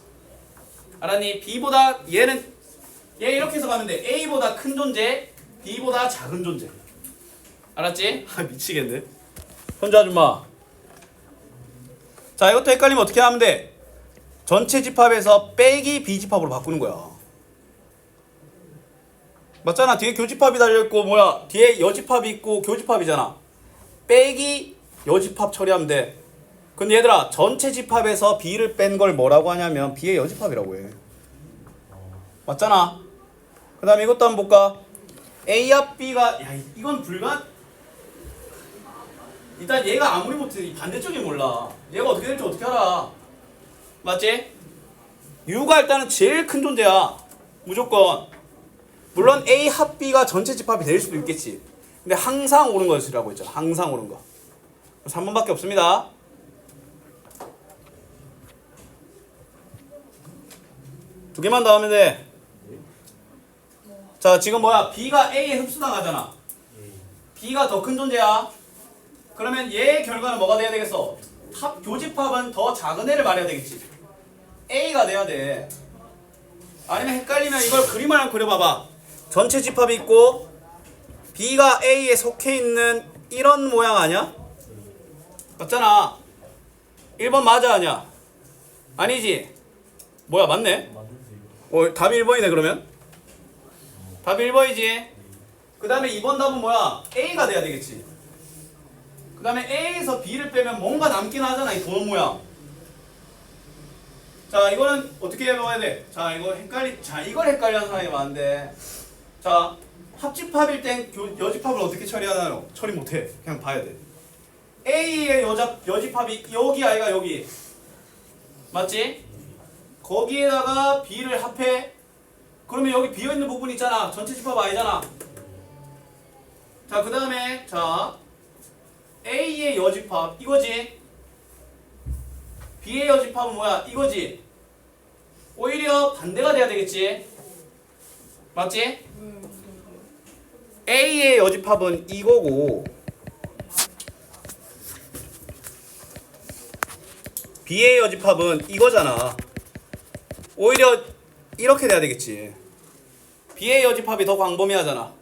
알았니? B보다 얘 이렇게 해서 가면 돼. A보다 큰 존재, B보다 작은 존재. 알았지? 아, 미치겠네. 현주 아줌마. 자, 이것도 헷갈리면 어떻게 하면 돼? 전체 집합에서 빼기 B집합으로 바꾸는 거야. 맞잖아. 뒤에 교집합이 달려있고 뭐야? 뒤에 여집합이 있고 교집합이잖아. 빼기 여집합 처리하면 돼. 근데 얘들아, 전체 집합에서 B를 뺀 걸 뭐라고 하냐면 B의 여집합이라고 해. 맞잖아. 그 다음에 이것도 한번 볼까? A와 B가 야, 이건 일단 얘가 아무리 못해도 반대쪽이 몰라. 얘가 어떻게 될지 어떻게 알아. 맞지? U가 일단은 제일 큰 존재야. 무조건. 물론 A 합 B가 전체 집합이 될 수도 있겠지. 근데 항상 옳은 것이라고 했죠. 항상 옳은 거. 3번밖에 없습니다. 두 개만 더 하면 돼. 자, 지금 뭐야? B가 A에 흡수당하잖아. B가 더 큰 존재야. 그러면 얘의 결과는 뭐가 돼야 되겠어? 교집합은 더 작은 애를 말해야 되겠지. A가 돼야 돼. 아니면 헷갈리면 이걸 그림을 한번 그려봐봐. 전체 집합이 있고 B가 A에 속해 있는 이런 모양 아니야? 맞잖아. 1번 맞아 아니야? 아니지? 뭐야, 맞네? 답이 1번이네 그러면? 답이 1번이지. 그 다음에 2번 답은 뭐야? A가 돼야 되겠지. 그 다음에 A에서 B를 빼면 뭔가 남긴 하잖아, 이 도넛 모양. 자, 이거는 어떻게 해봐야 돼? 자, 이걸 헷갈리는 사람이 많은데. 자, 합집합일 땐 여집합을 어떻게 처리하나요? 처리 못해. 그냥 봐야 돼. A의 여집합이 여기 아이가 여기. 맞지? 거기에다가 B를 합해. 그러면 여기 비어있는 부분 있잖아. 전체 집합 아니잖아. 자, 그 다음에 자, A의 여집합 이거지. B의 여집합은 뭐야? 이거지. 오히려 반대가 돼야 되겠지. 맞지? A의 여집합은 이거고 B의 여집합은 이거잖아. 오히려 이렇게 돼야 되겠지. B의 여집합이 더 광범위하잖아.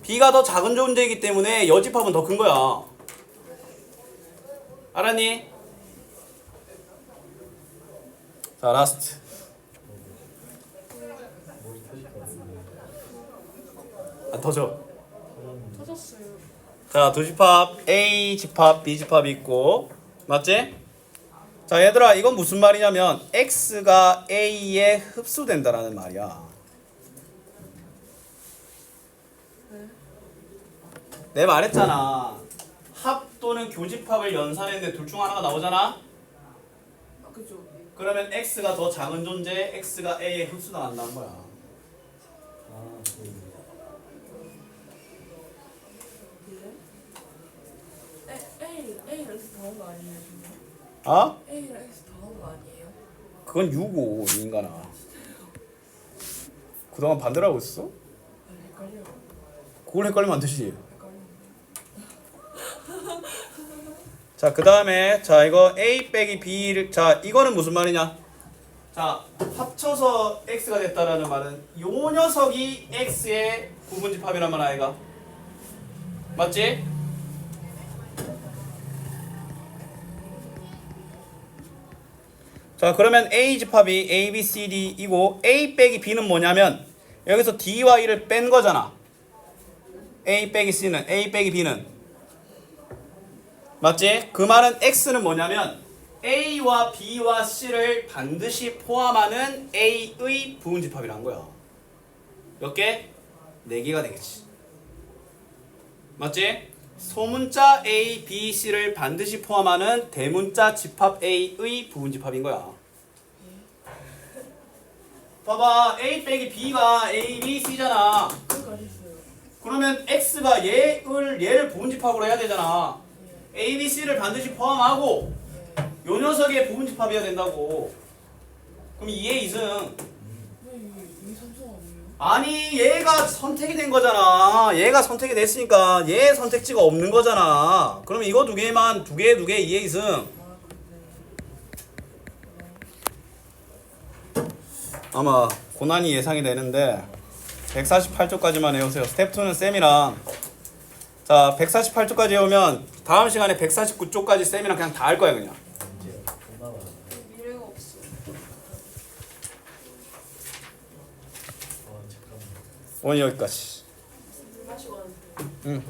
B가 더 작은 존재이기 때문에 여집합은 더 큰 거야. 알았니? 자 라스트. 머리 터질 것 같은데. 안 터져. 터졌어요. 자, 두 집합 A 집합 B 집합이 있고 맞지? 자 얘들아 이건 무슨 말이냐면 X가 A에 흡수된다라는 말이야. 내 말했잖아. 합 또는 교집합을 연산했는데 둘 중 하나가 나오잖아. 아 그죠. 그러면 X가 더 작은 존재, X가 A에 흡수당한다는 거야. 아, A랑 X 더한 거 아니에요? 지금? 어? A랑 X 더한 거 아니에요? 그건 유고 이 인간아. 그동안 반대로 하고 있었어? 아 헷갈려. 그걸 헷갈리면 안 되지. 헷갈려. 자, 그 다음에 자 이거 A 빼기 B를 자 이거는 무슨 말이냐? 자 합쳐서 X가 됐다라는 말은 요 녀석이 X의 부분집합이란 말 아이가? 맞지? 자 그러면 A 집합이 A, B, C, D 이고 A 빼기 B는 뭐냐면 여기서 D와 E를 뺀 거잖아. A 빼기 C는 A 빼기 B는 맞지? 그 말은 X는 뭐냐면 A와 B와 C를 반드시 포함하는 A의 부분집합이라는 거야. 몇 개? 4개가 되겠지. 맞지? 소문자 A, B, C를 반드시 포함하는 대문자 집합 A의 부분집합인 거야. 봐봐. A 빼기 B가 A, B, C잖아. 여기까지 있어요. 그러면 X가 얘를 부분집합으로 해야 되잖아. A, B, C를 반드시 포함하고 요 녀석의 부분집합이어야 된다고. 그럼 2의 2승. 왜 이게 삼성 아니에요? 아니 얘가 선택이 된 거잖아. 얘가 선택이 됐으니까 얘 선택지가 없는 거잖아. 그럼 이거 두 개만 두 개 2의 2승. 아 그렇네. 아마 고난이 예상이 되는데 148쪽까지만 외우세요. 스텝 2는 쌤이랑 자 148쪽까지 외우면 다음 시간에 149쪽까지 쌤이랑 그냥 다 할 거야 그냥. 이제 존나 많아. 미래가 없어. 아, 잠깐만. 오늘 여기까지. 물 마시고 왔는데. 응.